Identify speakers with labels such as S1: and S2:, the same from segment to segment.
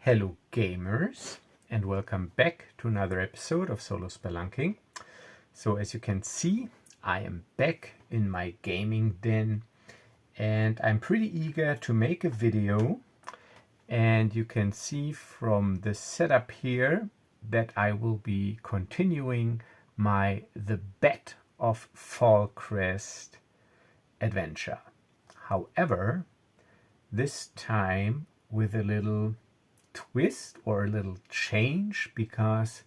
S1: Hello gamers, and welcome back to another episode of Solo Spelunking. So as you can see, I am back in my gaming den and I'm pretty eager to make a video, and you can see from the setup here that I will be continuing my The Bat of Fallcrest adventure. However, this time with a little twist or a little change, because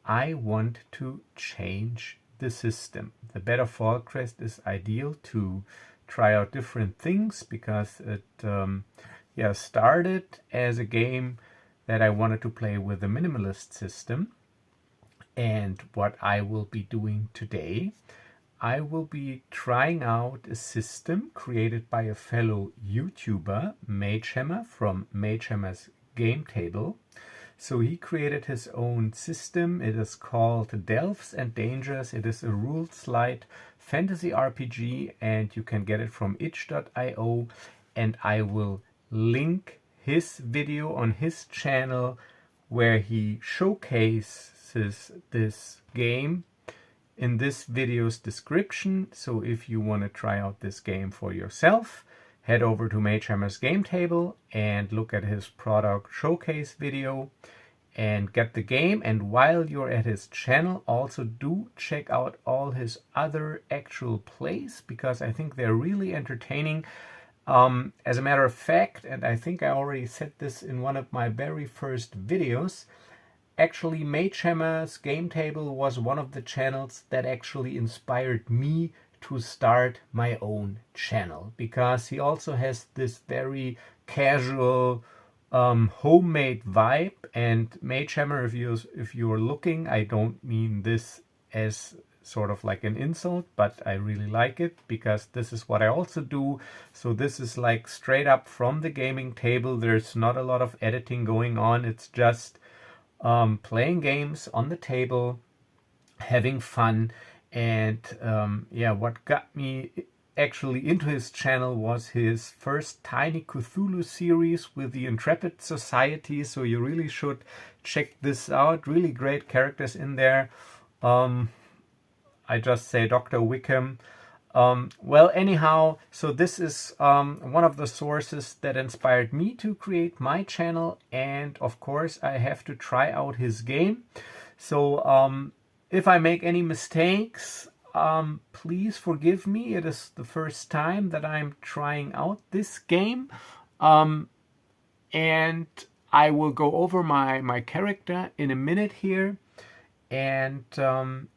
S1: I want to change the system. The Bat of Fallcrest is ideal to try out different things because it started as a game that I wanted to play with a minimalist system. And what I will be doing today, I will be trying out a system created by a fellow YouTuber, Magehammer, from Magehammer's Game Table. So he created his own system. It is called Delves and Dangers. It is a rules-light fantasy RPG, and you can get it from itch.io, and I will link his video on his channel where he showcases this game in this video's description. So if you want to try out this game for yourself, head over to Magehammer's Game Table and look at his product showcase video and get the game. And while you're at his channel, also do check out all his other actual plays, because I think they're really entertaining. As a matter of fact, and I think I already said this in one of my very first videos, actually Magehammer's Game Table was one of the channels that actually inspired me to start my own channel, because he also has this very casual homemade vibe. And Magehammer, if you're looking, I don't mean this as sort of like an insult, but I really like it because this is what I also do. So this is like straight up from the gaming table. There's not a lot of editing going on. It's just playing games on the table, having fun. And what got me actually into his channel was his first Tiny Cthulhu series with the Intrepid Society. So you really should check this out. Really great characters in there. I just say Dr. Wickham. Well, anyhow, so this is one of the sources that inspired me to create my channel. And of course, I have to try out his game. So if I make any mistakes, please forgive me. It is the first time that I'm trying out this game. And I will go over my character in a minute here. And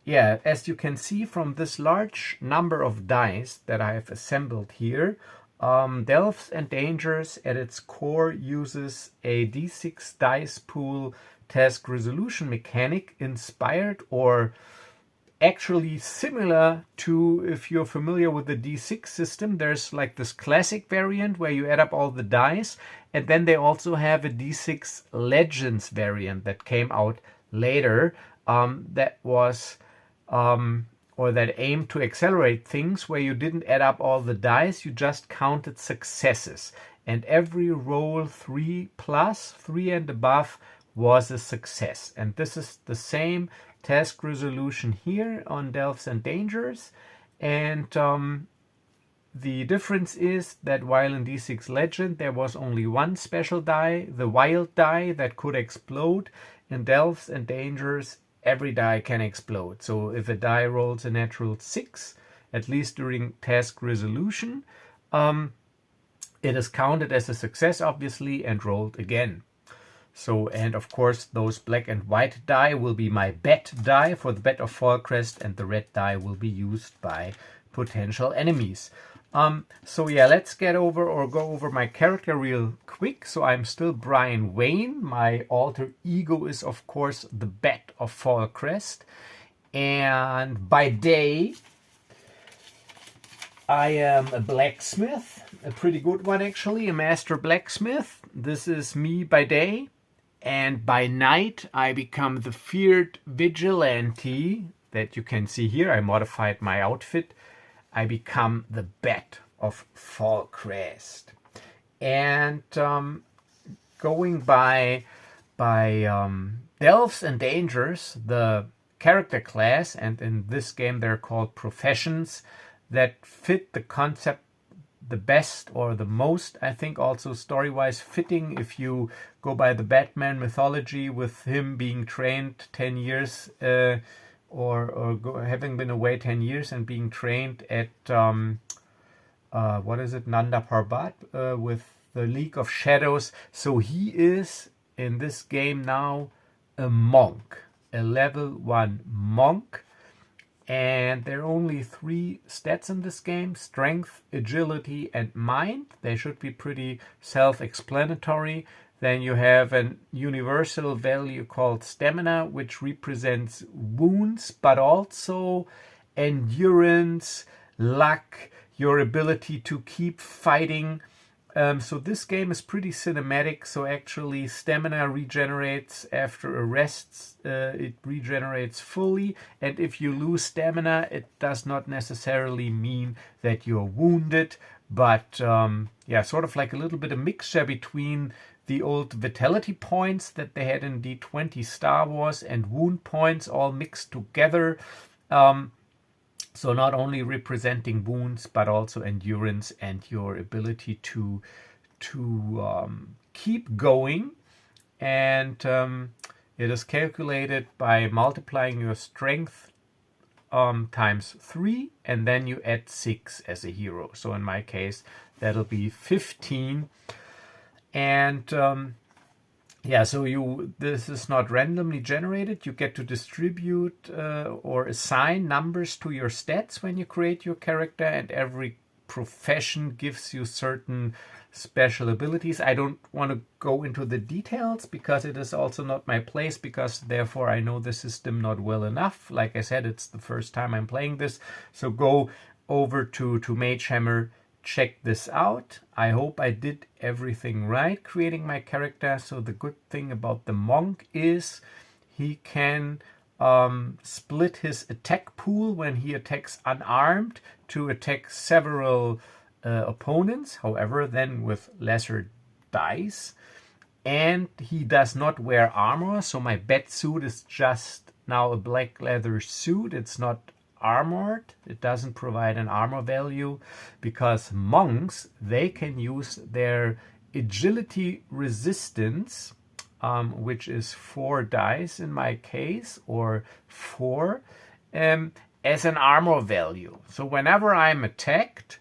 S1: as you can see from this large number of dice that I have assembled here, Delves and Dangers at its core uses a D6 dice pool task resolution mechanic, inspired or actually similar to, if you're familiar with the D6 system, there's like this classic variant where you add up all the dice, and then they also have a D6 Legends variant that came out later, that was or that aimed to accelerate things, where you didn't add up all the dice, you just counted successes, and every roll 3+ 3 and above was a success. And this is the same task resolution here on Delves and Dangers. And the difference is that while in D6 Legend there was only one special die, the wild die, that could explode, in Delves and Dangers every die can explode. So if a die rolls a natural 6, at least during task resolution, it is counted as a success, obviously, and rolled again. So, and of course, those black and white die will be my bat die for the Bat of Fallcrest, and the red die will be used by potential enemies. So yeah, let's go over my character real quick. So I'm still Brian Wayne. My alter ego is, of course, the Bat of Fallcrest. And by day, I am a blacksmith, a pretty good one actually, a master blacksmith. This is me by day. And by night, I become the feared vigilante that you can see here. I modified my outfit. I become the Bat of Fallcrest. And going by Delves and Dangers, the character class, and in this game they're called professions, that fit the concept the best or the most, I think, also story-wise fitting. If you go by the Batman mythology, with him being trained 10 years having been away 10 years and being trained at what is it, Nanda Parbat, with the League of Shadows. So he is in this game now a monk, a level 1 monk. And there are only 3 stats in this game: strength, agility, and mind. They should be pretty self-explanatory. Then you have an universal value called stamina, which represents wounds, but also endurance, luck, your ability to keep fighting. So this game is pretty cinematic. So actually stamina regenerates after a rest. It regenerates fully. And if you lose stamina, it does not necessarily mean that you're wounded. But yeah, sort of like a little bit of mixture between the old vitality points that they had in D20 Star Wars and wound points all mixed together. So not only representing wounds, but also endurance and your ability to keep going. And it is calculated by multiplying your strength times 3, and then you add 6 as a hero. So in my case, that'll be 15. And yeah, so this is not randomly generated. You get to distribute or assign numbers to your stats when you create your character, and every profession gives you certain special abilities. I don't want to go into the details because it is also not my place, because therefore I know the system not well enough. Like I said, it's the first time I'm playing this. So go over to Mage Hammer, check this out. I hope I did everything right creating my character. So the good thing about the monk is he can split his attack pool when he attacks unarmed to attack several opponents, however then with lesser dice. And he does not wear armor, so my bat suit is just now a black leather suit. It's not armored. It doesn't provide an armor value, because monks, they can use their agility resistance, which is 4 dice in my case, or 4, as an armor value. So whenever I'm attacked,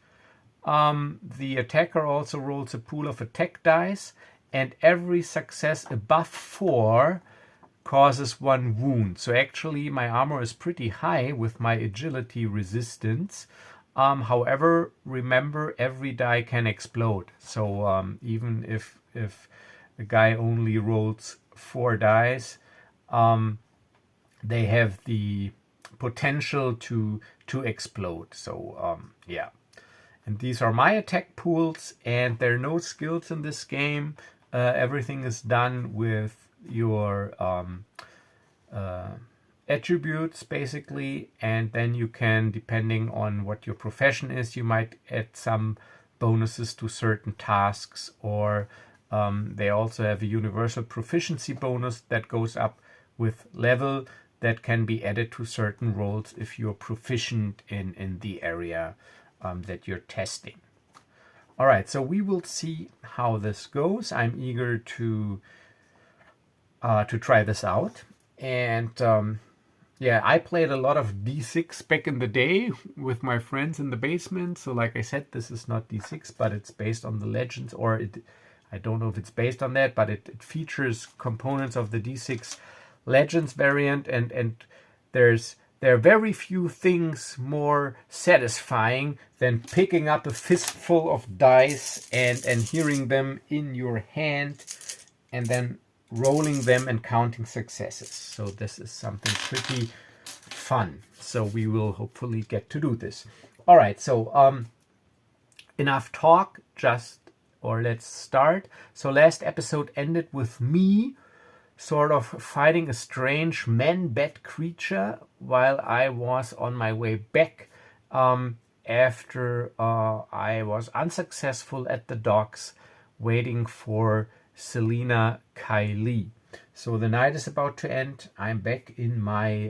S1: the attacker also rolls a pool of attack dice, and every success above 4 causes 1 wound. So actually my armor is pretty high with my agility resistance. However, remember, every die can explode. So even if the guy only rolls 4 dice, they have the potential to explode. So yeah. And these are my attack pools, and there are no skills in this game. Everything is done with your attributes basically, and then you can, depending on what your profession is, you might add some bonuses to certain tasks, or they also have a universal proficiency bonus that goes up with level that can be added to certain roles if you're proficient in the area that you're testing. All right, so we will see how this goes. I'm eager to try this out. And yeah, I played a lot of D6 back in the day with my friends in the basement. So like I said, this is not D6, but it's based on the Legends, or I don't know if it's based on that, but it features components of the D6 Legends variant, and there are very few things more satisfying than picking up a fistful of dice and hearing them in your hand, and then rolling them and counting successes. So this is something pretty fun. So we will hopefully get to do this. All right, so enough talk, let's start. So last episode ended with me sort of fighting a strange man-bat creature while I was on my way back after I was unsuccessful at the docks waiting for Selina Kylie. So the night is about to end. I'm back in my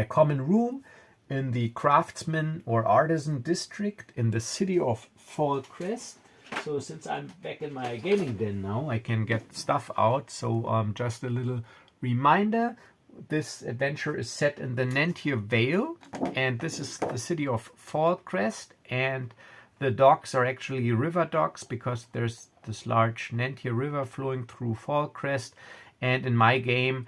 S1: common room in the craftsman or artisan district in the city of Fallcrest. So since I'm back in my gaming den now, I can get stuff out. So just a little reminder, this adventure is set in the Nantier Vale, and this is the city of Fallcrest, and the docks are actually river docks because there's this large Nantier River flowing through Fallcrest, and in my game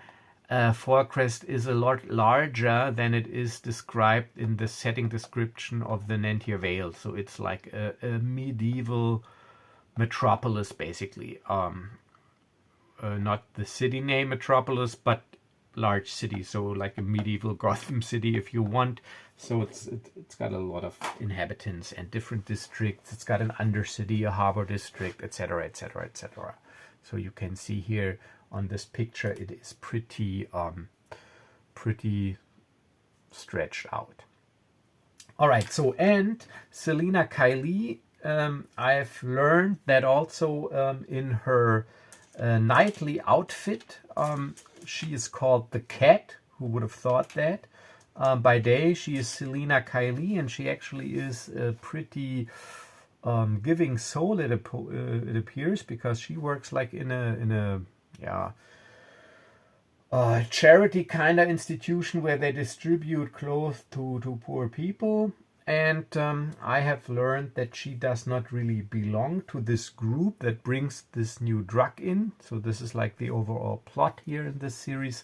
S1: Fallcrest is a lot larger than it is described in the setting description of the Nantier Vale. So it's like a medieval metropolis, basically. Not the city name Metropolis, but large city. So like a medieval Gotham city, if you want. So it's got a lot of inhabitants and different districts. It's got an undercity, a harbor district, etc., etc., etc. So you can see here on this picture, it is pretty stretched out. All right, so and Selina Kylie, I've learned that also in her nightly outfit, she is called the Cat. Who would have thought that? By day, she is Selina Kylie, and she actually is a pretty giving soul. It appears, because she works like in a charity kind of institution where they distribute clothes to poor people. And I have learned that she does not really belong to this group that brings this new drug in. So this is like the overall plot here in this series,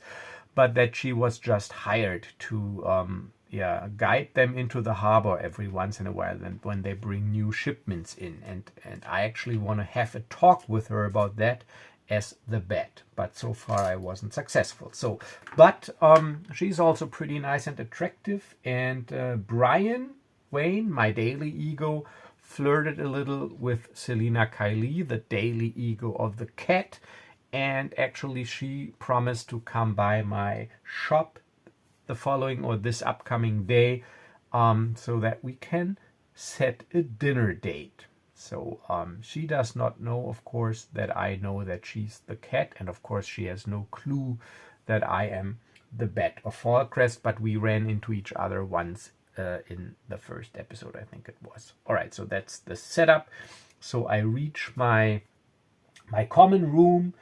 S1: but that she was just hired to guide them into the harbor every once in a while, and when they bring new shipments in. And I actually want to have a talk with her about that as the Bat, but so far I wasn't successful. So, but she's also pretty nice and attractive. And Brian Wayne, my daily ego, flirted a little with Selina Kylie, the daily ego of the Cat, and actually she promised to come by my shop the following or this upcoming day, so that we can set a dinner date. So she does not know, of course, that I know that she's the Cat, and of course she has no clue that I am the Bat of Fallcrest, but we ran into each other once in the first episode, I think it was. All right, so that's the setup. So I reach my common room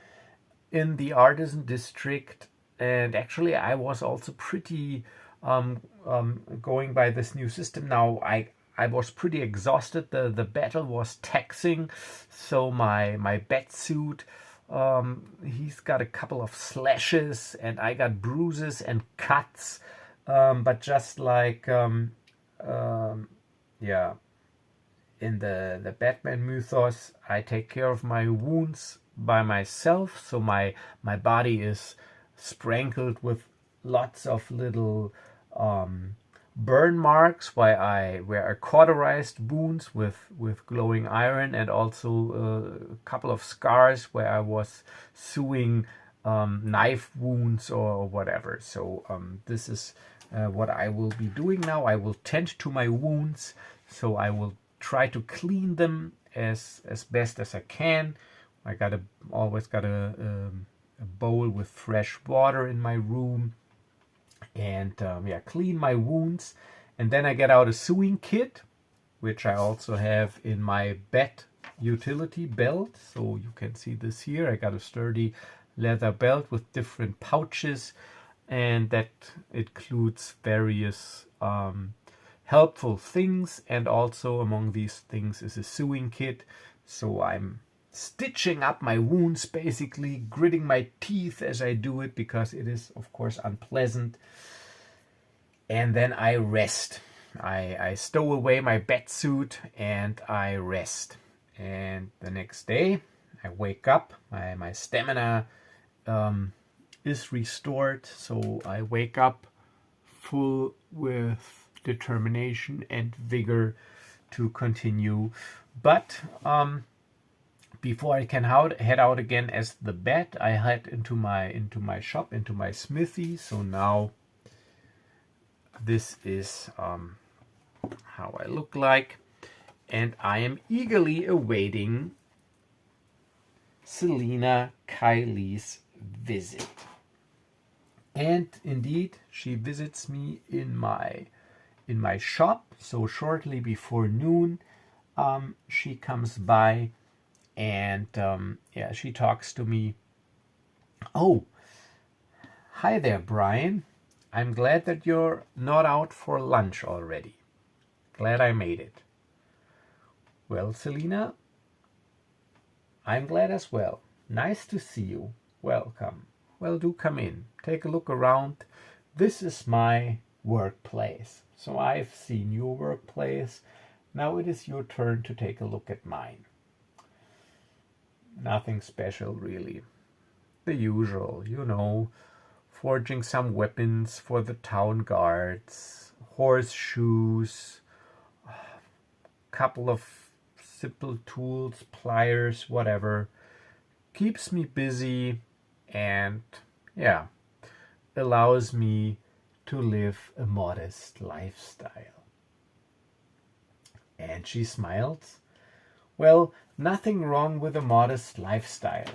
S1: in the artisan district, and actually I was also pretty going by this new system. Now I was pretty exhausted. The battle was taxing, so my bat suit, he's got a couple of slashes, and I got bruises and cuts. But just like in the Batman mythos, I take care of my wounds by myself. So my body is sprinkled with lots of little burn marks where I cauterized wounds with glowing iron, and also a couple of scars where I was sewing knife wounds or whatever. So this is what I will be doing now. I will tend to my wounds, so I will try to clean them as best as I can. I always got a bowl with fresh water in my room, and clean my wounds. And then I get out a sewing kit, which I also have in my Bat utility belt. So you can see this here. I got a sturdy leather belt with different pouches, and that includes various helpful things, and also among these things is a sewing kit. So I'm stitching up my wounds, basically gritting my teeth as I do it, because it is of course unpleasant. And then I rest. I stow away my bat suit and I rest. And the next day I wake up, my stamina is restored, so I wake up full with determination and vigor to continue. But before I can head out again as the Bat, I head into my shop, into my smithy. So now this is how I look like, and I am eagerly awaiting Selina Kylie's visit. And indeed, she visits me in my shop. So shortly before noon, she comes by, and yeah, she talks to me. Oh, hi there, Brian. I'm glad that you're not out for lunch already. Glad I made it. Well, Selina, I'm glad as well. Nice to see you. Welcome. Well, do come in. Take a look around. This is my workplace. So I've seen your workplace. Now it is your turn to take a look at mine. Nothing special, really. The usual, forging some weapons for the town guards, horseshoes, couple of simple tools, pliers, whatever. Keeps me busy and, yeah, allows me to live a modest lifestyle. And she smiles. Well, nothing wrong with a modest lifestyle.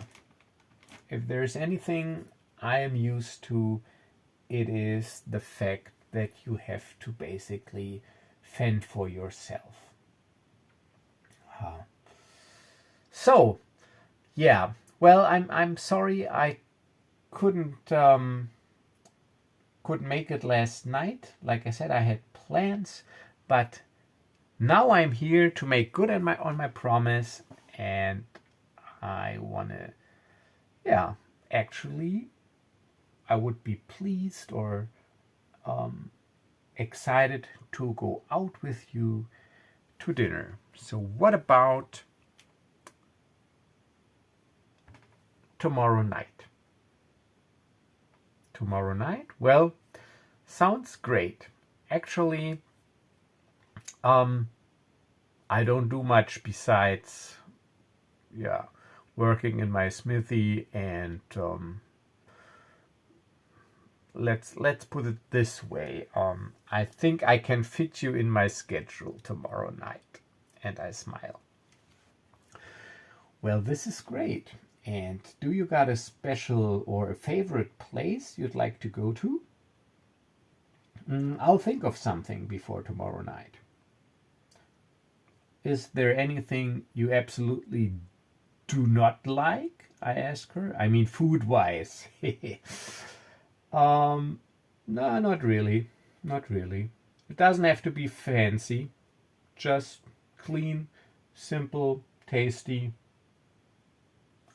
S1: If there's anything I am used to, it is the fact that you have to basically fend for yourself. So, yeah. Well, I'm sorry I couldn't make it last night. Like I said, I had plans, but now I'm here to make good on my promise, and I wanna, yeah, actually, I would be pleased or excited to go out with you to dinner. So what about tomorrow night? Tomorrow night? Well, sounds great. Actually, I don't do much besides, yeah, working in my smithy, and let's put it this way. I think I can fit you in my schedule tomorrow night. And I smile. Well, this is great. And do you got a special or a favorite place you'd like to go to? I'll think of something before tomorrow night. Is there anything you absolutely do not like? I ask her. I mean, food-wise. No, not really. Not really. It doesn't have to be fancy. Just clean, simple, tasty.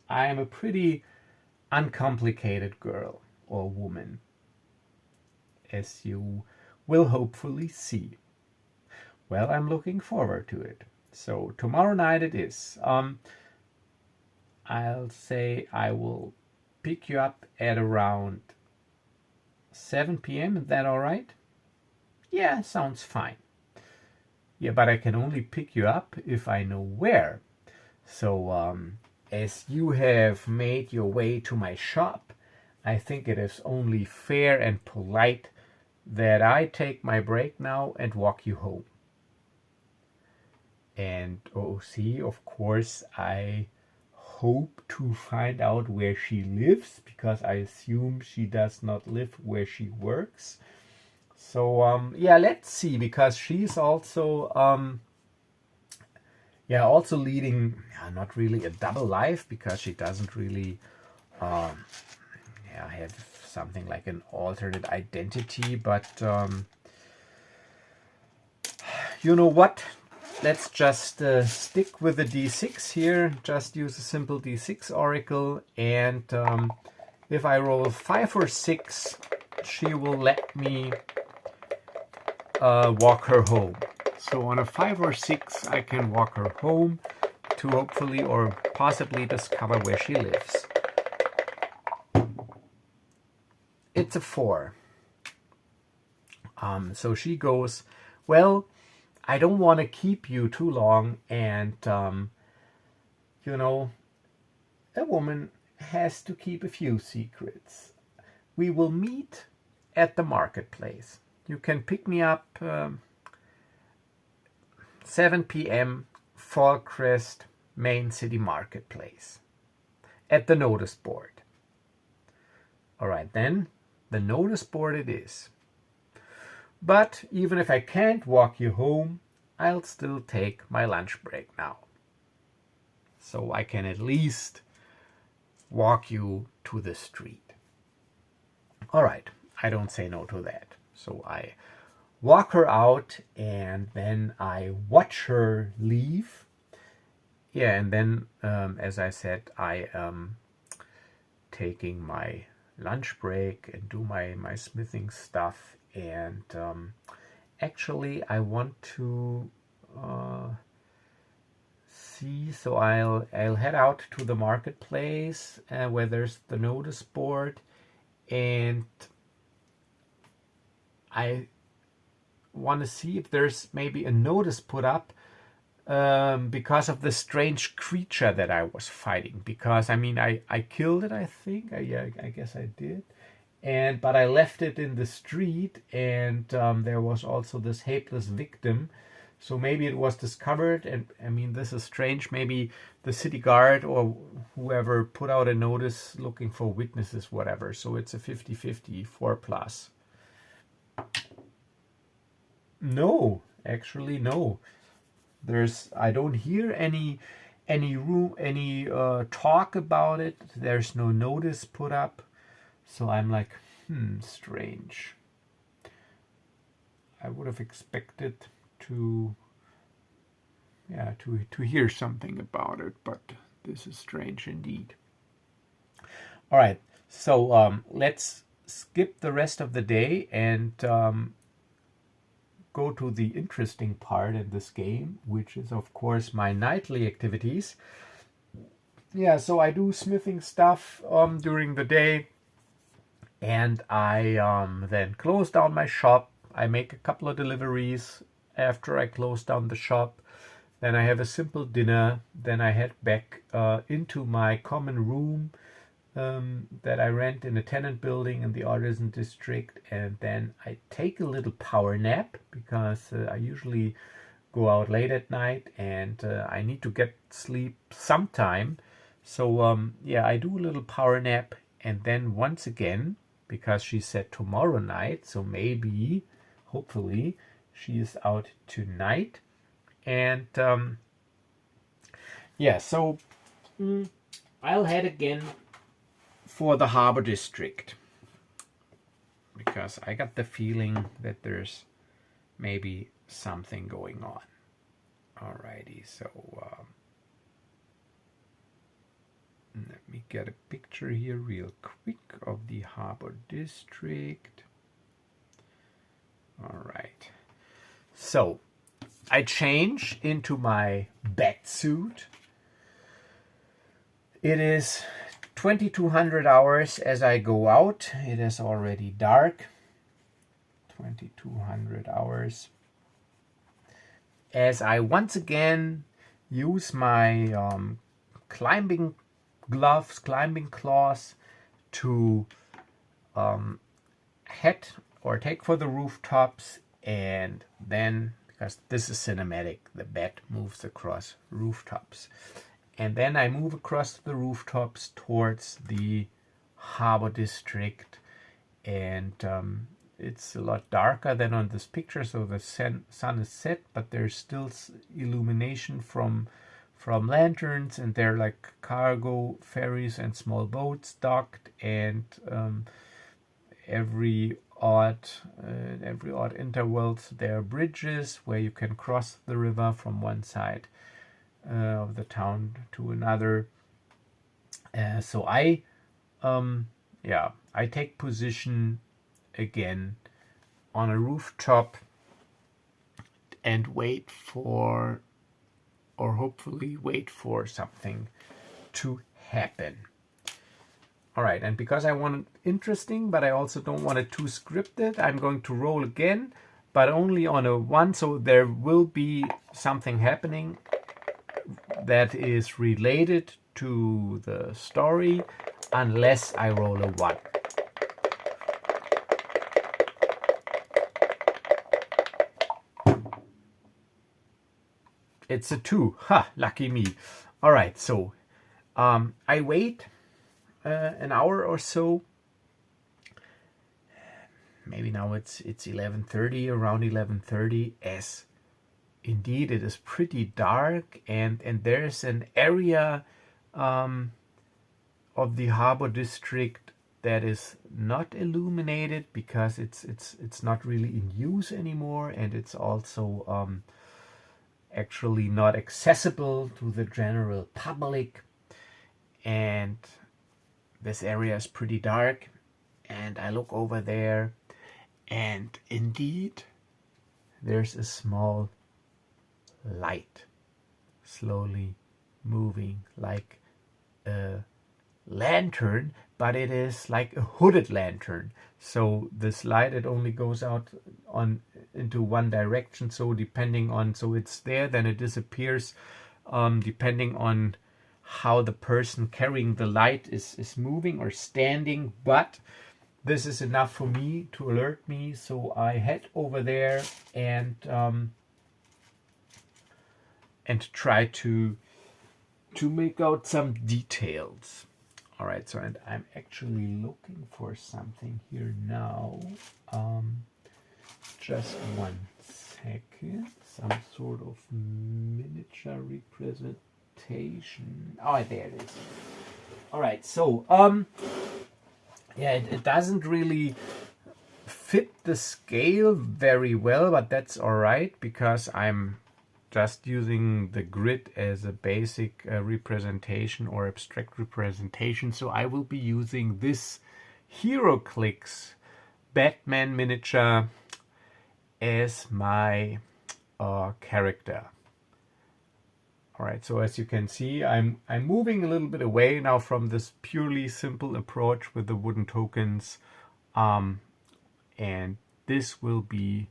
S1: I am a pretty uncomplicated girl or woman, as you will hopefully see. Well, I'm looking forward to it. So tomorrow night it is. I'll say I will pick you up at around 7 p.m. Is that all right? Yeah, sounds fine. Yeah, but I can only pick you up if I know where. So, as you have made your way to my shop, I think it is only fair and polite that I take my break now and walk you home. And, oh, see, of course, I hope to find out where she lives, because I assume she does not live where she works. So, yeah, let's see, because she's also, also leading, not really a double life, because she doesn't really, have something like an alternate identity, but, you know what? Let's just stick with the D6 here, just use a simple D6 oracle, and if I roll 5 or 6, she will let me walk her home. So on a 5 or 6, I can walk her home to hopefully or possibly discover where she lives. It's a 4. So she goes, well, I don't want to keep you too long, and, a woman has to keep a few secrets. We will meet at the marketplace. You can pick me up 7 p.m. Fallcrest, Main City Marketplace. at the notice board. All right, then the notice board it is. But even if I can't walk you home, I'll still take my lunch break now. So I can at least walk you to the street. All right, I don't say no to that. So I walk her out and then I watch her leave. Yeah, and then, as I said, I am taking my lunch break and do my smithing stuff. And actually, I want to see. So I'll head out to the marketplace where there's the notice board, and I want to see if there's maybe a notice put up because of the strange creature that I was fighting. Because I mean, I killed it. I think. I guess I did. But I left it in the street, and there was also this helpless victim. So maybe it was discovered, and I mean, this is strange. Maybe the city guard or whoever put out a notice looking for witnesses, whatever. So it's a 50-50, 4+. No, actually, no. I don't hear any talk about it. There's no notice put up. So I'm like, strange. I would have expected to hear something about it, but this is strange indeed. All right, so let's skip the rest of the day and go to the interesting part in this game, which is of course my nightly activities. Yeah, so I do smithing stuff during the day, and I then close down my shop. I make a couple of deliveries after I close down the shop. Then I have a simple dinner. Then I head back into my common room that I rent in a tenant building in the artisan district. And then I take a little power nap because I usually go out late at night and I need to get sleep sometime. So I do a little power nap. And then once again, because she said tomorrow night, so maybe, hopefully, she is out tonight. And so I'll head again for the harbor district, because I got the feeling that there's maybe something going on. Alrighty, so let me get a picture here real quick of the harbor district. Alright, so I change into my bat suit. It is 2200 hours as I go out. It is already dark. 2200 hours. As I once again use my climbing gloves, climbing claws to head or take for the rooftops, and then, because this is cinematic, the bat moves across rooftops. And then I move across the rooftops towards the harbor district, and it's a lot darker than on this picture, so the sun is set, but there's still illumination from lanterns, and they're like cargo ferries and small boats docked, and every odd intervals there are bridges where you can cross the river from one side of the town to another. So I take position again on a rooftop and wait for, or hopefully wait for, something to happen. All right, and because I want it interesting, but I also don't want it too scripted, I'm going to roll again, but only on a 1, so there will be something happening that is related to the story, unless I roll a 1. It's a 2. Ha! Lucky me. All right, so I wait an hour or so. Maybe now it's 11:30, around 11:30, as indeed it is pretty dark, and there's an area of the harbor district that is not illuminated because it's not really in use anymore, and it's also actually not accessible to the general public. And this area is pretty dark, and I look over there, and indeed there's a small light slowly moving, like a lantern, but it is like a hooded lantern. So this light, it only goes out into one direction, so depending on, so it's there, then it disappears, depending on how the person carrying the light is moving or standing. But this is enough for me to alert me, so I head over there and try to make out some details. All right, so and I'm actually looking for something here now. Just 1 second. Some sort of miniature representation. Oh, there it is. All right, so yeah, it doesn't really fit the scale very well, but that's all right because I'm just using the grid as a basic representation or abstract representation. So I will be using this HeroClix Batman miniature as my character. All right, so as you can see, I'm moving a little bit away now from this purely simple approach with the wooden tokens, and this will be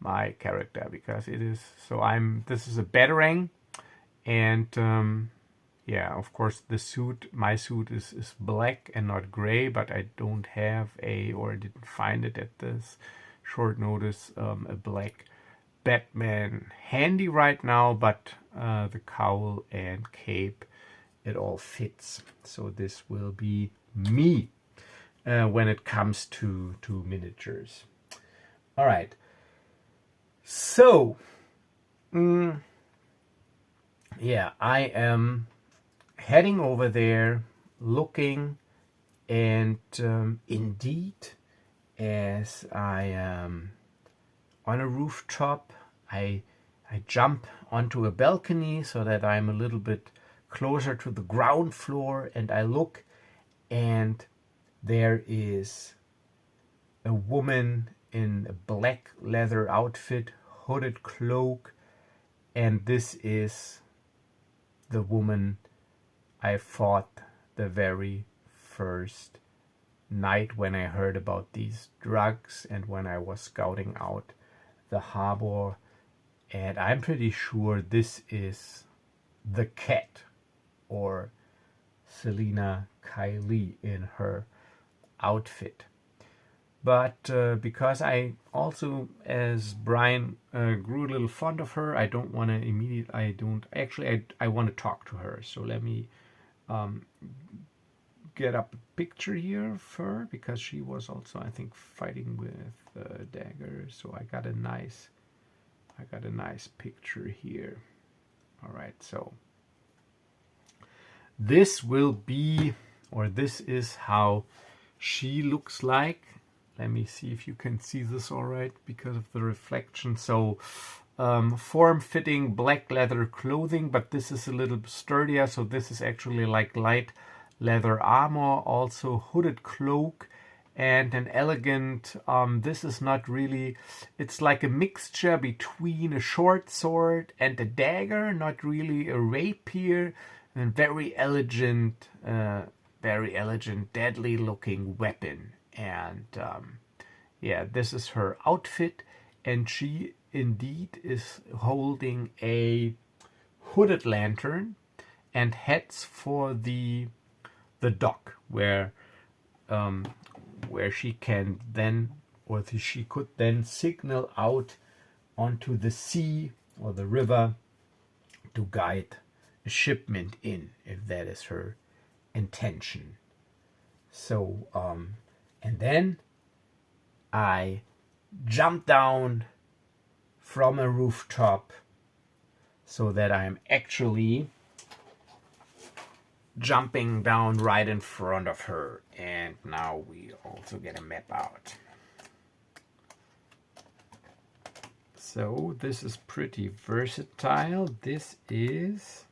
S1: my character because it is, so this is a batarang, and yeah, of course the suit, my suit is black and not gray, but I don't have or I didn't find it at this short notice, a black Batman handy right now, but the cowl and cape, it all fits. So this will be me when it comes to miniatures. All right. So, yeah, I am heading over there, looking, and indeed, as I am on a rooftop, I jump onto a balcony so that I'm a little bit closer to the ground floor, and I look, and there is a woman in a black leather outfit, hooded cloak, and this is the woman I fought the very first night when I heard about these drugs and when I was scouting out the harbor. And I'm pretty sure this is the Cat, or Selina Kylie in her outfit. But because I also, as Brian, grew a little fond of her, I don't want to I want to talk to her. So let me get up a picture here of her, because she was also, I think, fighting with daggers. So I got a nice picture here. All right, so this will be, or this is how she looks like. Let me see if you can see this all right because of the reflection. So form-fitting black leather clothing, but this is a little sturdier. So this is actually like light leather armor, also hooded cloak, and an elegant, this is not really, it's like a mixture between a short sword and a dagger, not really a rapier, and very elegant, deadly looking weapon. And yeah, this is her outfit, and she indeed is holding a hooded lantern and heads for the dock where she can then, or she could then signal out onto the sea or the river to guide a shipment in, if that is her intention. So, and then I jump down from a rooftop so that I'm actually jumping down right in front of her. And now we also get a map out. So this is pretty versatile. This is,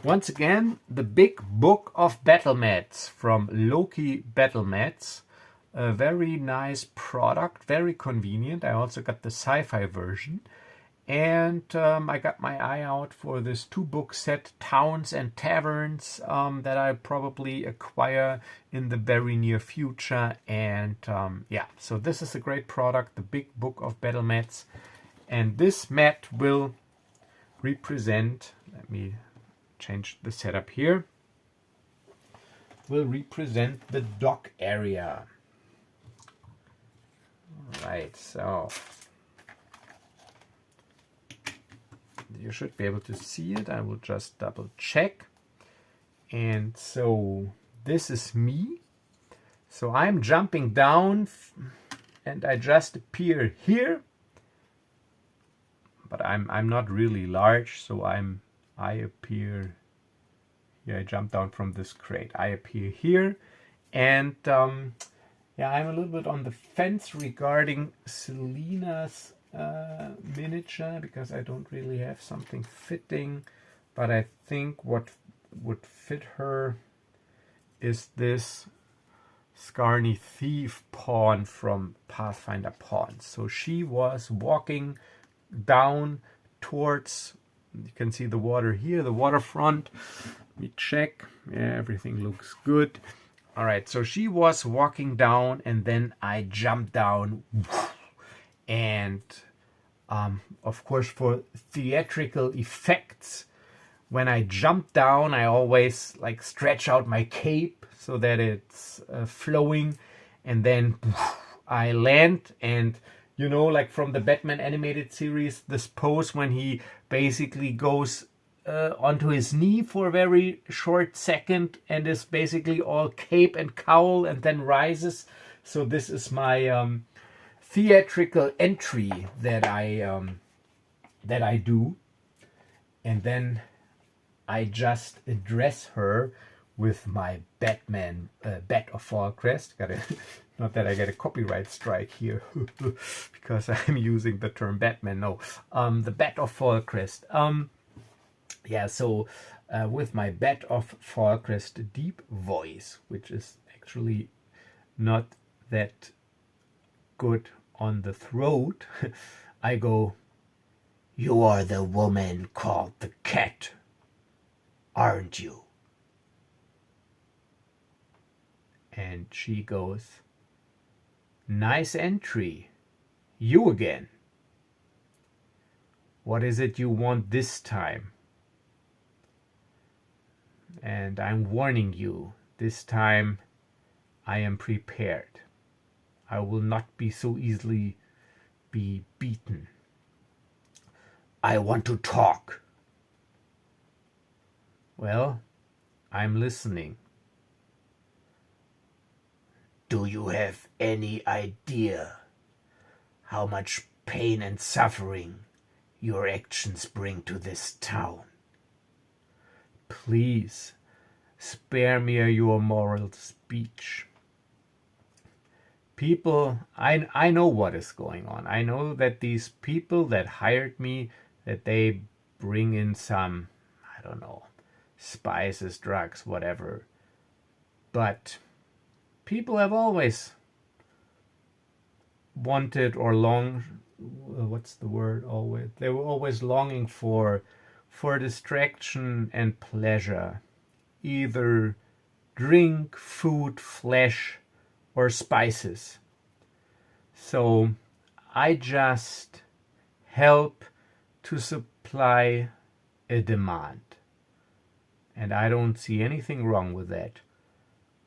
S1: once again, the Big Book of Battle Mats from Loki Battle Mats. A very nice product, very convenient. I also got the sci-fi version. And I got my eye out for this 2-book set, Towns and Taverns, that I probably acquire in the very near future. And yeah, so this is a great product, the Big Book of Battle Mats. And this mat will represent, let me change the setup here, will represent the dock area. All right, so you should be able to see it. I will just double check. And so this is me. So I'm jumping down and I just appear here. But I'm not really large, so I appear here. I jump down from this crate. I appear here. And yeah, I'm a little bit on the fence regarding Selena's miniature, because I don't really have something fitting, but I think what would fit her is this Scarny Thief pawn from Pathfinder Pawns. So she was walking down towards, you can see the water here, the waterfront. Let me check. Yeah, everything looks good. All right, so she was walking down and then I jumped down. And of course, for theatrical effects, when I jump down, I always like stretch out my cape so that it's flowing, and then I land. And you know, like from the Batman animated series, this pose when he basically goes onto his knee for a very short second and is basically all cape and cowl and then rises. So this is my theatrical entry that I do, and then I just address her with my Batman Bat of Fallcrest. Not that I get a copyright strike here because I'm using the term Batman. No, the Bat of Fallcrest. Yeah, so with my Bat of Fallcrest deep voice, which is actually not that good on the throat, I go, "You are the woman called the cat, aren't you?" And she goes, "Nice entry. You again. What is it you want this time?" And I'm warning you, this time I am prepared. I will not be so easily be beaten. "I want to talk." "Well, I'm listening." "Do you have any idea how much pain and suffering your actions bring to this town? Please spare me your moral speech. People, I know what is going on. I know that these people that hired me, that they bring in some, I don't know, spices, drugs, whatever. But people have always wanted or what's the word, always? They were always longing for distraction and pleasure. Either drink, food, flesh, or spices. So I just help to supply a demand. And I don't see anything wrong with that.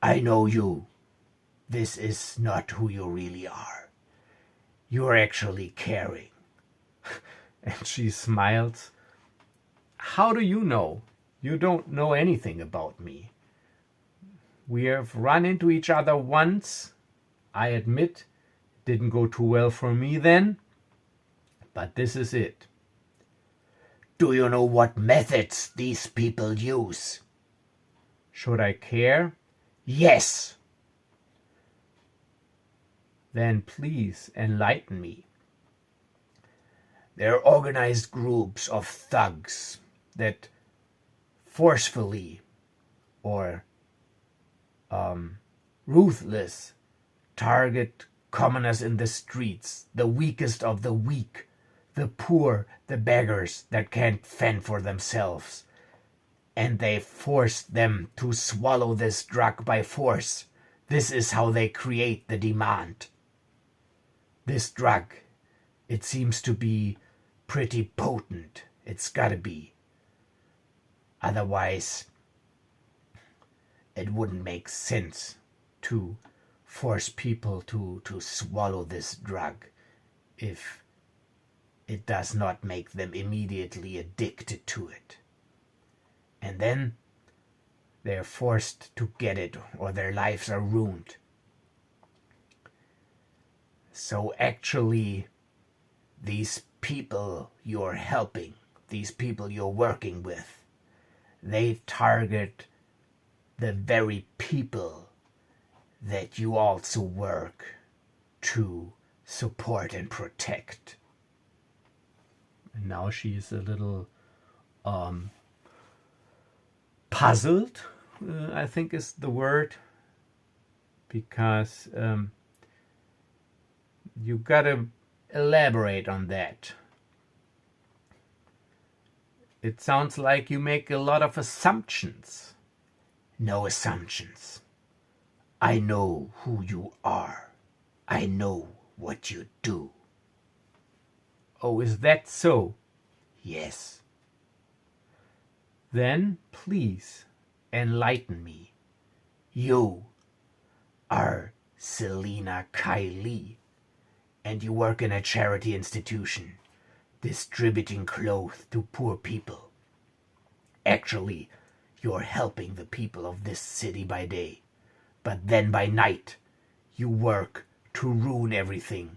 S1: "I know you. This is not who you really are. You're actually caring." And she smiles. "How do you know? You don't know anything about me. We have run into each other once. I admit, didn't go too well for me then, but this is it.
S2: Do you know what methods these people use?
S1: Should I care?
S2: Yes.
S1: Then please enlighten me.
S2: They're organized groups of thugs that forcefully or ruthless target commoners in the streets, the weakest of the weak, the poor, the beggars that can't fend for themselves. And they force them to swallow this drug by force. This is how they create the demand. This drug, it seems to be pretty potent. It's gotta be. Otherwise, it wouldn't make sense to force people to swallow this drug if it does not make them immediately addicted to it. And then they're forced to get it or their lives are ruined. So actually, these people you're helping, these people you're working with, they target the very people that you also work to support and protect.
S1: And now she's a little puzzled, I think is the word, because you gotta elaborate on that. It sounds like you make a lot of assumptions.
S2: No assumptions. I know who you are. I know what you do.
S1: Oh, is that so?
S2: Yes.
S1: Then please enlighten me.
S2: You are Selena Kylie, and you work in a charity institution, distributing clothes to poor people. Actually, you're helping the people of this city by day, but then by night, you work to ruin everything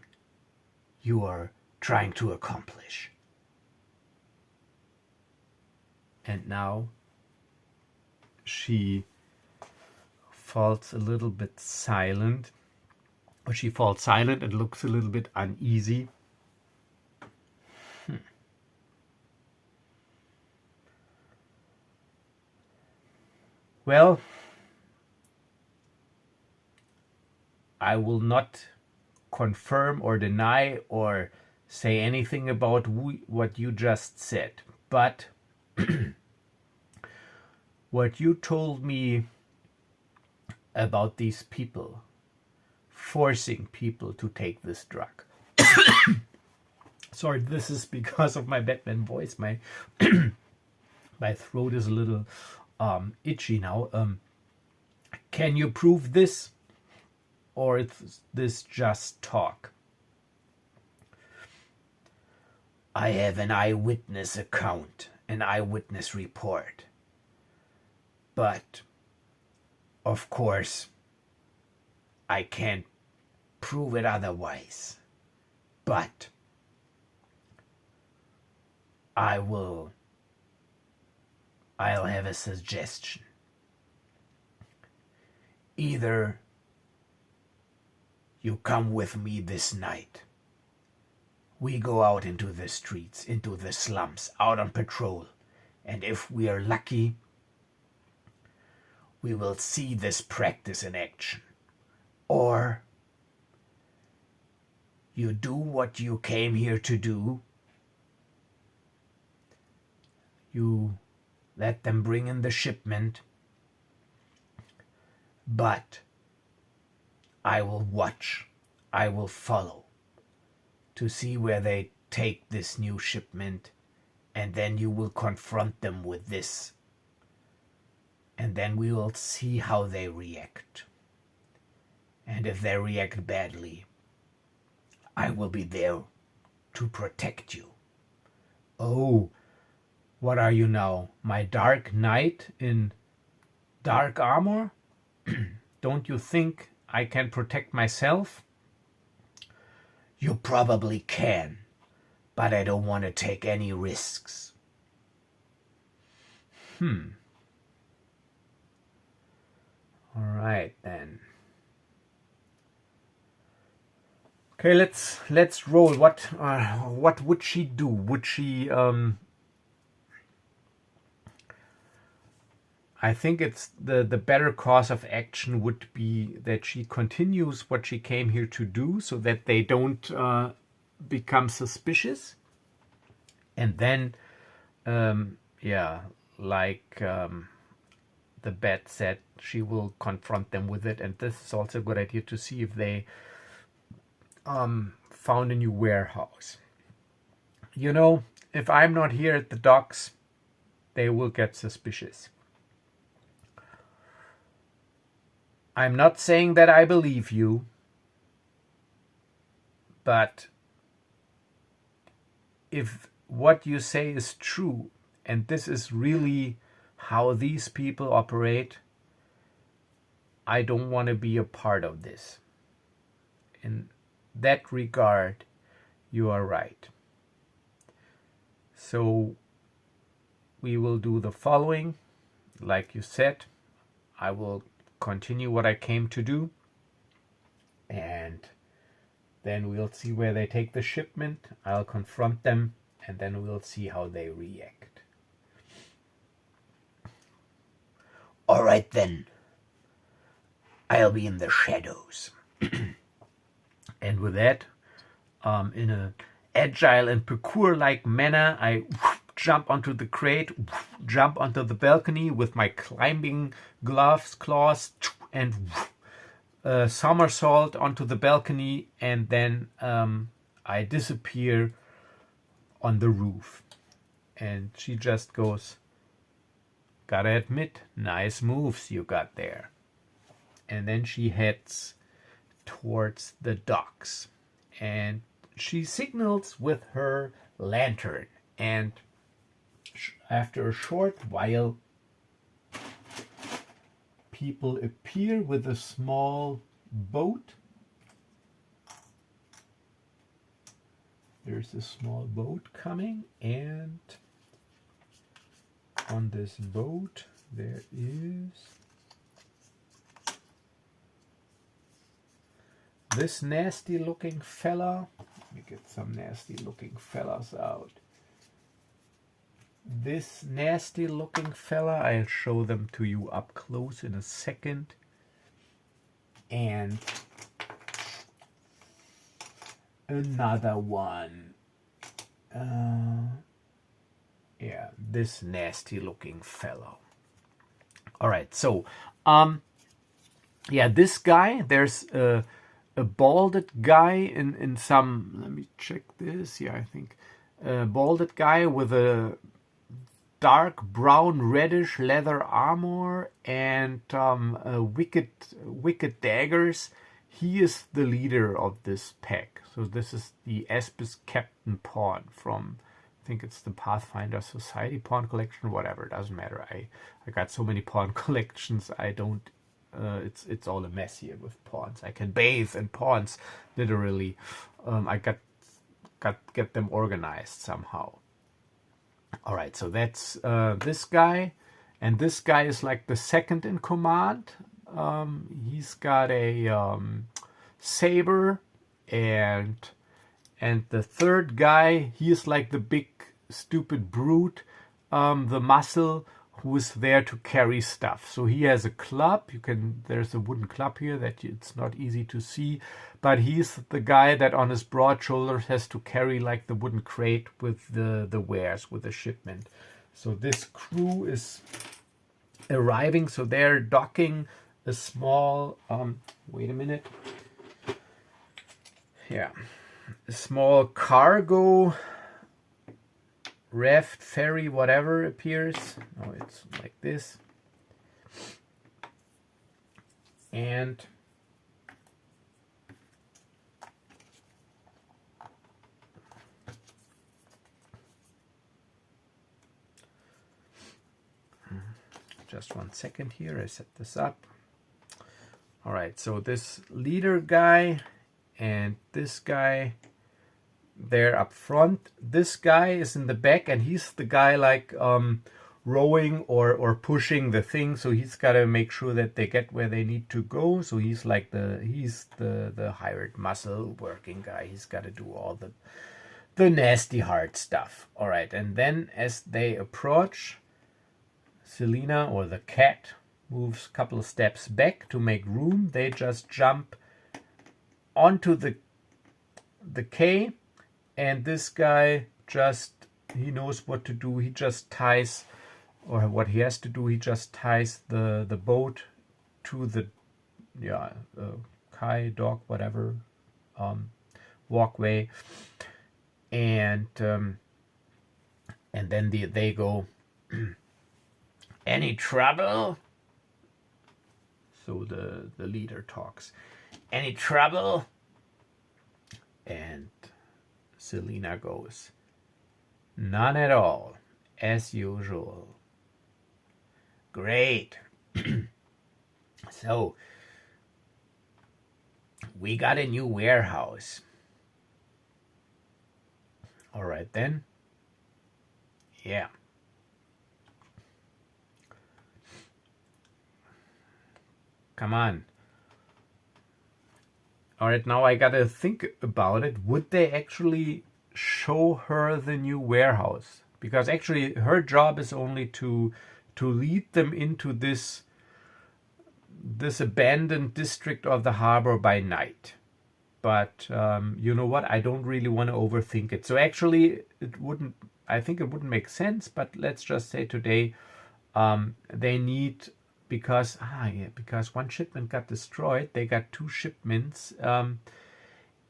S2: you are trying to accomplish.
S1: And now she falls a little bit silent. Or she falls silent and looks a little bit uneasy. Well, I will not confirm or deny or say anything about what you just said. But what you told me about these people forcing people to take this drug. Sorry, this is because of my Batman voice. My my throat is a little itchy now. Can you prove this? Or is this just talk?
S2: I have an eyewitness account, an eyewitness report. But, of course, I can't prove it otherwise. But I'll have a suggestion. Either you come with me this night. We go out into the streets, into the slums, out on patrol. And if we are lucky, we will see this practice in action. Or you do what you came here to do. You let them bring in the shipment. But I will watch, I will follow to see where they take this new shipment, and then you will confront them with this. And then we will see how they react. And if they react badly, I will be there to protect you.
S1: Oh, what are you now? My dark knight in dark armor? Don't you think I can protect myself?
S2: You probably can, but I don't want to take any risks.
S1: All right then. Okay, let's roll. What would she do? Would she I think it's the better course of action would be that she continues what she came here to do, so that they don't become suspicious, and then yeah, like the bat said, she will confront them with it. And this is also a good idea to see if they found a new warehouse. You know, if I'm not here at the docks, they will get suspicious. I'm not saying that I believe you, but if what you say is true, and this is really how these people operate, I don't want to be a part of this. In that regard, you are right. So we will do the following. Like you said, I will continue what I came to do, and then we'll see where they take the shipment. I'll confront them, and then we'll see how they react.
S2: All right then. I'll be in the shadows.
S1: And with that, in an agile and parkour-like manner, I jump onto the crate, jump onto the balcony with my climbing claws, and somersault onto the balcony, and then I disappear on the roof. And she just goes, "Gotta admit, nice moves you got there." And then she heads towards the docks, and she signals with her lantern, and after a short while, people appear with a small boat. There's a small boat coming, and on this boat there is this nasty looking fella. Let me get some nasty looking fellas out. This nasty looking fella, I'll show them to you up close in a second. And another one. Yeah, this nasty looking fellow. All right, so yeah, this guy, there's a balded guy in some, let me check this. Yeah, I think a balded guy with a dark brown reddish leather armor and wicked daggers. He is the leader of this pack. So this is the Espis Captain Pawn from, I think it's the Pathfinder Society pawn collection, whatever, it doesn't matter. I got so many pawn collections, I don't it's all a mess here with pawns. I can bathe in pawns, literally. I get them organized somehow. All right, so that's this guy, and this guy is like the second in command. He's got a saber, and the third guy, he is like the big stupid brute, the muscle, who is there to carry stuff. So he has a club. There's a wooden club here that it's not easy to see, but he's the guy that on his broad shoulders has to carry like the wooden crate with the wares, with the shipment. So this crew is arriving. So they're docking a small, wait a minute. Yeah, a small cargo raft, ferry, whatever appears. Oh, it's like this. And just 1 second here, I set this up. All right, so this leader guy and this guy, they're up front. This guy is in the back, and he's the guy like rowing or pushing the thing. So he's got to make sure that they get where they need to go. So he's like the hired muscle working guy. He's got to do all the nasty hard stuff. All right, and then as they approach, Selena, or the cat, moves a couple of steps back to make room. They just jump onto the K, and this guy he knows what to do. He just ties, or what he has to do, he just ties the boat to the kai, dock, whatever, walkway, and then they go. Any trouble? So the leader talks. Any trouble? And Selena goes, none at all, as usual. Great. So, we got a new warehouse. All right then. Yeah. Come on. All right, now I gotta think about it. Would they actually show her the new warehouse? Because actually her job is only to lead them into this abandoned district of the harbor by night. But you know what? I don't really want to overthink it. So actually I think it wouldn't make sense, but let's just say today they need, because one shipment got destroyed, they got 2 shipments,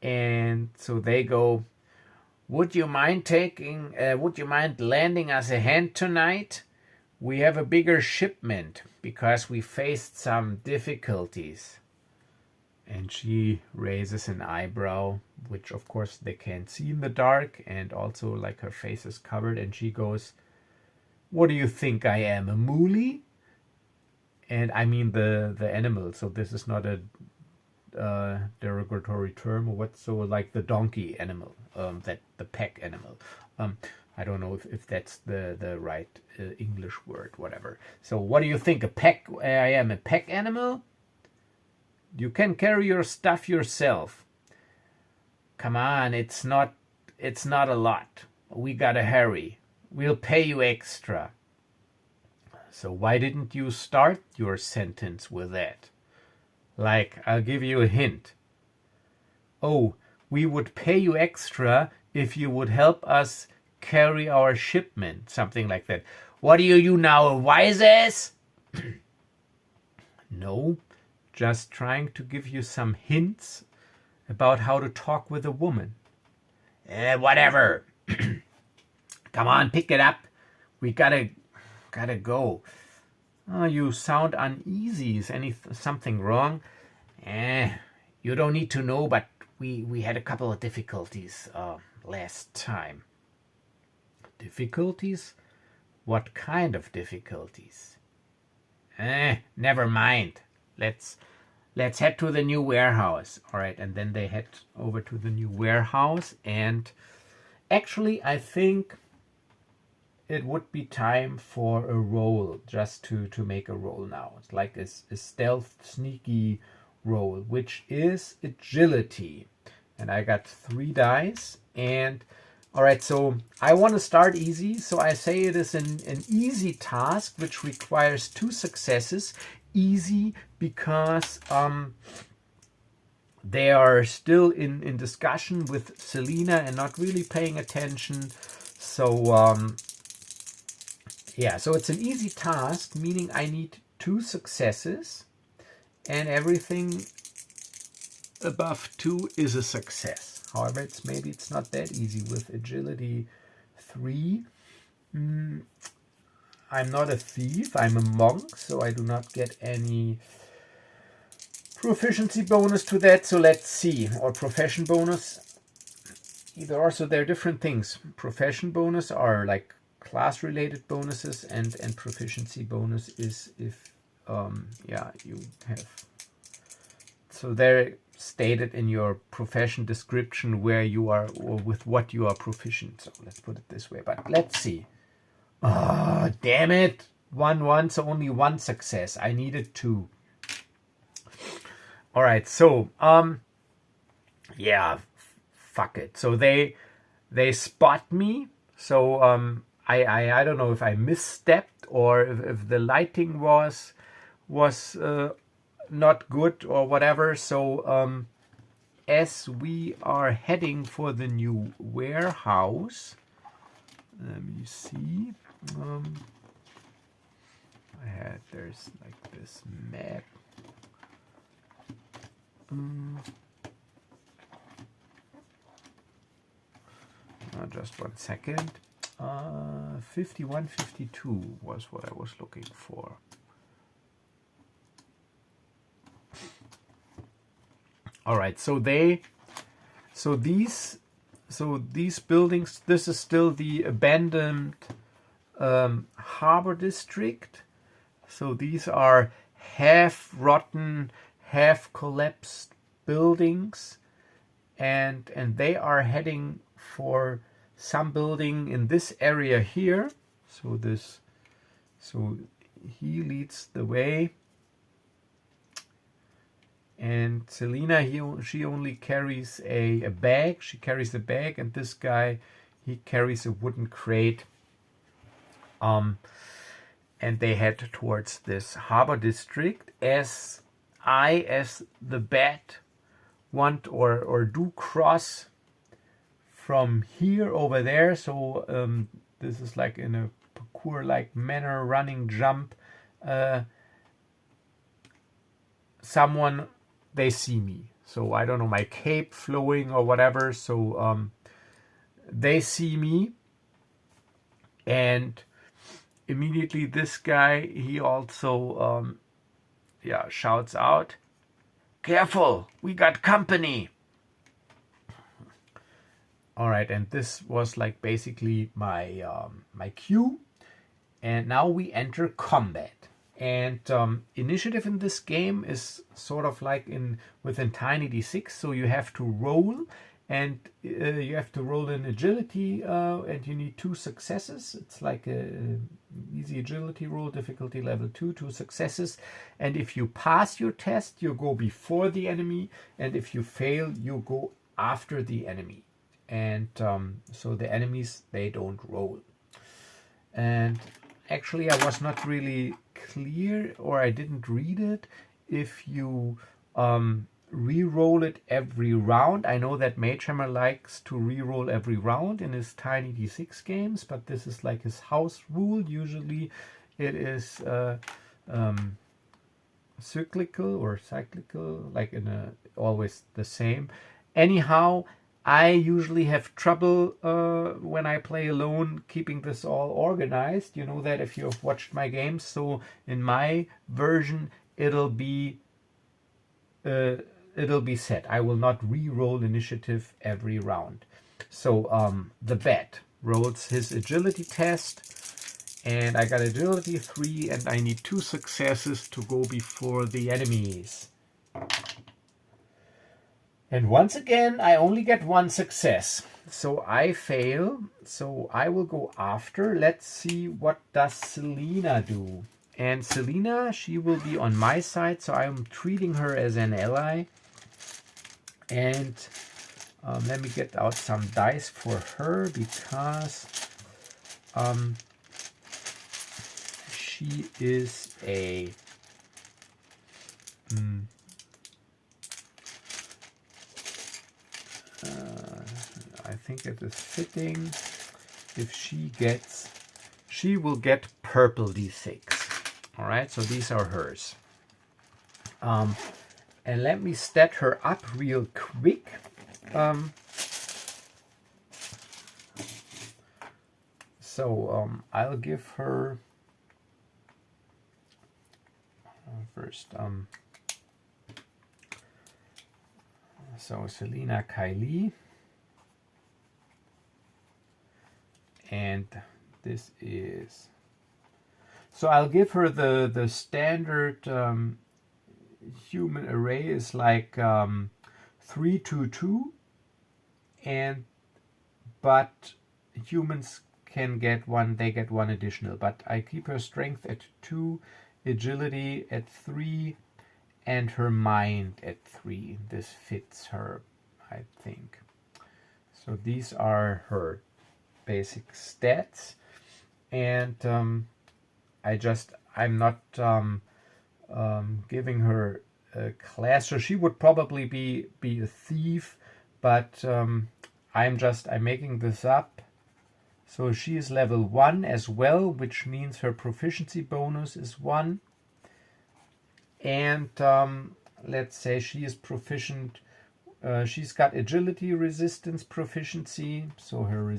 S1: and so they go, would you mind landing us a hand tonight? We have a bigger shipment because we faced some difficulties. And she raises an eyebrow, which of course they can't see in the dark, and also like her face is covered, and she goes, what do you think I am, a moolie? And I mean the animal, so this is not a derogatory term or what, so like the donkey animal, that the pack animal. I don't know if that's the right English word, whatever. So what do you think, I am a pack animal? You can carry your stuff yourself. Come on, it's not a lot. We gotta hurry. We'll pay you extra. So why didn't you start your sentence with that? Like, I'll give you a hint. Oh, we would pay you extra if you would help us carry our shipment. Something like that. What are you now, a wise ass? No, just trying to give you some hints about how to talk with a woman. Whatever. Come on, pick it up. We gotta go. Oh, you sound uneasy. Is something wrong? You don't need to know, but we had a couple of difficulties last time. Difficulties? What kind of difficulties? Never mind. Let's head to the new warehouse. All right, and then they head over to the new warehouse, and actually I think it would be time for a roll, just to make a roll now. It's like a stealth, sneaky roll, which is agility. And I got 3 dice. And all right, so I want to start easy. So I say it is an easy task, which requires 2 successes. Easy because they are still in discussion with Selena and not really paying attention. So yeah, so it's an easy task, meaning I need 2 successes, and everything above 2 is a success. However, maybe it's not that easy with agility 3. I'm not a thief, I'm a monk, so I do not get any proficiency bonus to that. So let's see, or profession bonus, either or. So they're different things. Profession bonus are like class related bonuses, and proficiency bonus is if you have so they're stated in your profession description where you are or with what you are proficient. So let's put it this way. But let's see. Oh, damn it! 1-1, so only one success. I needed 2. All right, so yeah, fuck it. So they spot me. So I don't know if I misstepped or if the lighting was not good or whatever. So as we are heading for the new warehouse, let me see. There's like this map. Just 1 second. 5152 was what I was looking for. All right, so these buildings. This is still the abandoned harbor district. So these are half rotten, half collapsed buildings, and they are heading for some building in this area here. So he leads the way, and Selena, she only carries a bag. She carries a bag, and this guy, he carries a wooden crate. And they head towards this harbor district. As the Bat want or do cross from here over there. So this is like in a parkour-like manner, running jump. Someone, they see me. So I don't know, my cape flowing or whatever. So they see me, and immediately this guy, he also shouts out, "Careful, we got company." All right, and this was like basically my my cue, and now we enter combat. And initiative in this game is sort of like within Tiny D6, so you have to roll, and you have to roll in agility, and you need 2 successes. It's like a easy agility roll, difficulty level 2, 2 successes. And if you pass your test, you go before the enemy, and if you fail, you go after the enemy. And so the enemies, they don't roll. And actually, I was not really clear, or I didn't read it, if you re-roll it every round. I know that Mage Hammer likes to re-roll every round in his Tiny D6 games, but this is like his house rule. Usually it is cyclical, like always the same. Anyhow, I usually have trouble when I play alone keeping this all organized. You know that if you have watched my games. So in my version, it'll be set. I will not re-roll initiative every round. So the Bat rolls his agility test, and I got agility 3, and I need 2 successes to go before the enemies. And once again, I only get 1 success. So I fail. So I will go after. Let's see, what does Selena do? And Selena, she will be on my side. So I'm treating her as an ally. And let me get out some dice for her, because she is a... I think it is fitting if she will get purple D6. All right, so these are hers. And let me stat her up real quick. I'll give her first. So Selena Kylie. And this is... So I'll give her the standard human array is like 3-2-2, but humans can get one, they get one additional. But I keep her strength at 2, agility at 3, and her mind at 3. This fits her, I think. So these are her basic stats, and I'm not giving her a class, so she would probably be a thief, but I'm making this up. So she is level 1 as well, which means her proficiency bonus is 1. And let's say she is proficient. She's got agility, resistance, proficiency. So her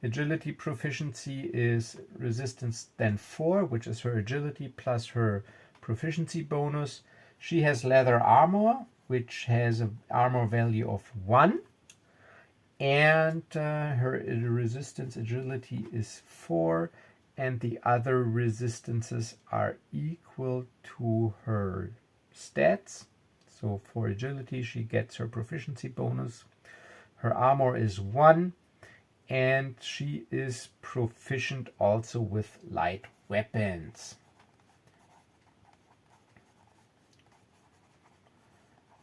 S1: agility proficiency is resistance then 4, which is her agility plus her proficiency bonus. She has leather armor, which has an armor value of 1. And her resistance agility is 4. And the other resistances are equal to her stats. So for agility, she gets her proficiency bonus. Her armor is 1, and she is proficient also with light weapons.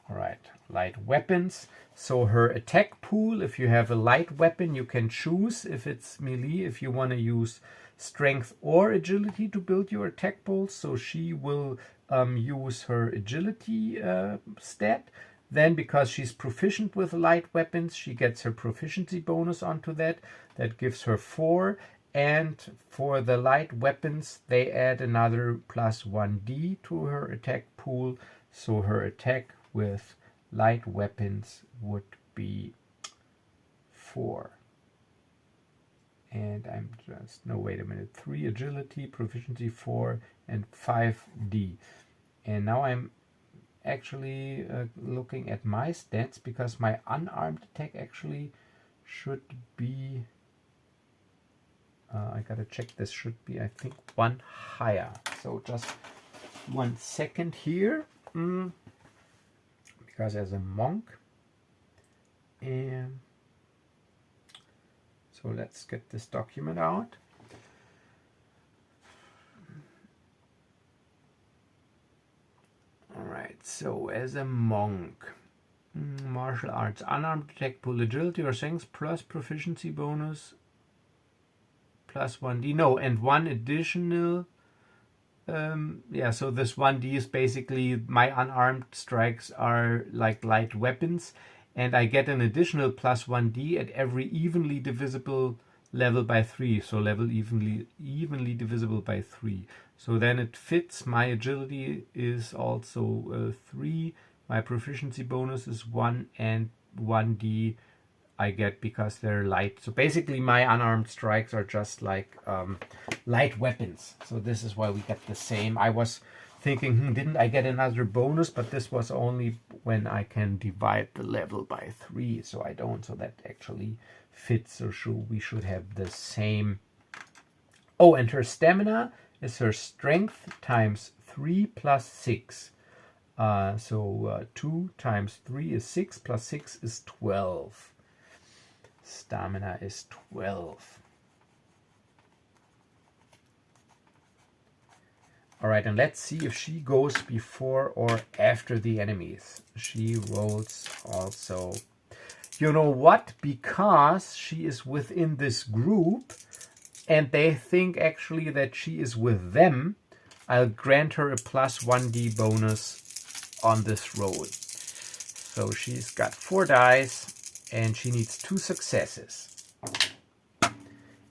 S1: All right, light weapons. So her attack pool, if you have a light weapon, you can choose if it's melee, if you want to use strength or agility to build your attack bolts. So she will use her agility stat. Then because she's proficient with light weapons, she gets her proficiency bonus onto that. That gives her 4. And for the light weapons, they add another plus 1d to her attack pool. So her attack with light weapons would be 4. And wait a minute, 3 agility, proficiency 4, and 5d. And now I'm actually looking at my stats, because my unarmed attack actually should be, I gotta check, this should be, I think, 1 higher. So just 1 second here, because as a monk, and so let's get this document out. Alright, so as a monk, martial arts, unarmed attack pool, agility or strength plus proficiency bonus plus 1d. No, and 1 additional. So this 1d is basically my unarmed strikes are like light weapons, and I get an additional plus 1d at every evenly divisible level by 3. So level evenly divisible by 3. So then it fits. My agility is also 3. My proficiency bonus is 1, and 1d I get because they're light. So basically my unarmed strikes are just like light weapons. So this is why we get the same. I was thinking, didn't I get another bonus? But this was only when I can divide the level by 3. So I don't. So that actually fits. So we should have the same. Oh, and her stamina is her strength times 3 plus 6. 2 times 3 is 6, plus 6 is 12. Stamina is 12. Alright, and let's see if she goes before or after the enemies. She rolls also. You know what? Because she is within this group, and they think actually that she is with them, I'll grant her a plus 1d bonus on this roll. So she's got 4 dice, and she needs 2 successes.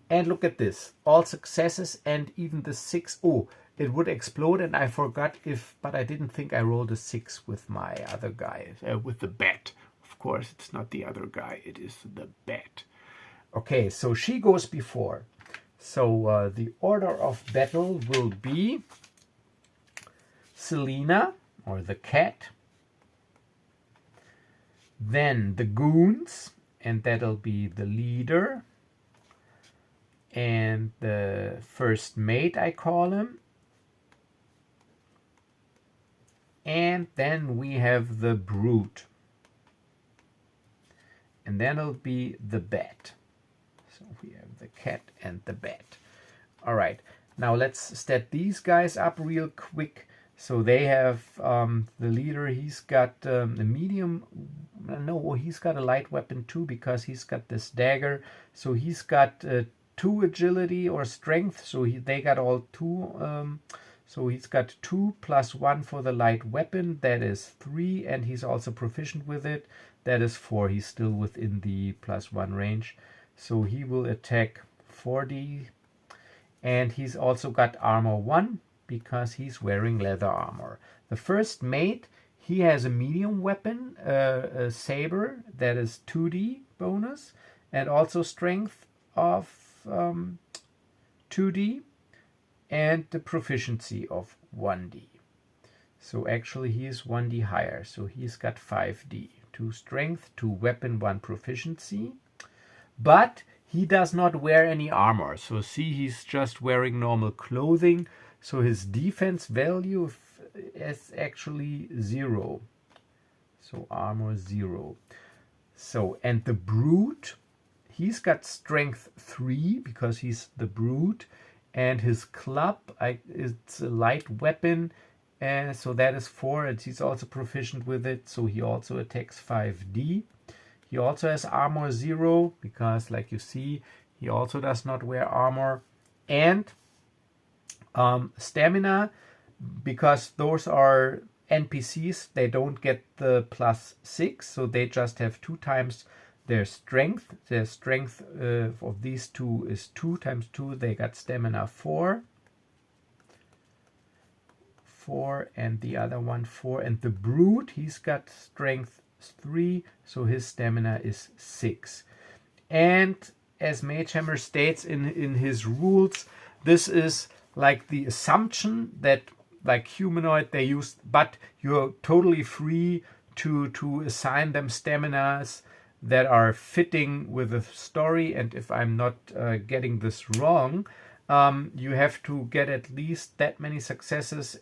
S1: And look at this. All successes and even the 6. Oh, it would explode, and I forgot but I didn't think I rolled a 6 with my other guy, with the bat. Of course, it's not the other guy, it is the bat. Okay, so she goes before. So the order of battle will be Selena, or the cat. Then the goons, and that'll be the leader. And the first mate, I call him. And then we have the brute. And then it'll be the bat. So we have the cat and the bat. All right. Now let's stat these guys up real quick. So they have the leader. He's got a medium. No, he's got a light weapon too because he's got this dagger. So he's got 2 agility or strength. So they got all 2. So he's got 2 plus 1 for the light weapon. That is 3, and he's also proficient with it. That is 4. He's still within the +1 range. So he will attack 4D. And he's also got armor 1 because he's wearing leather armor. The first mate, he has a medium weapon, a saber. That is 2D bonus. And also strength of 2D. And the proficiency of 1D. So actually he is 1D higher. So he's got 5D. 2 strength, 2 weapon, 1 proficiency. But he does not wear any armor. So see, he's just wearing normal clothing. So his defense value is actually 0. So armor 0. So, and the brute, he's got strength 3 because he's the brute. And his club, it's a light weapon. And so that is 4, and he's also proficient with it. So he also attacks 5D. He also has armor 0 because, like you see, he also does not wear armor. And stamina, because those are NPCs, they don't get the +6, so they just have 2 times their strength. Their strength of these 2 is 2 times 2. They got stamina 4. 4, and the other one 4. And the brute, he's got strength 3, so his stamina is 6. And as Magehammer states in his rules, this is like the assumption that like humanoid they use, but you're totally free to assign them staminas that are fitting with the story. And if I'm not getting this wrong, you have to get at least that many successes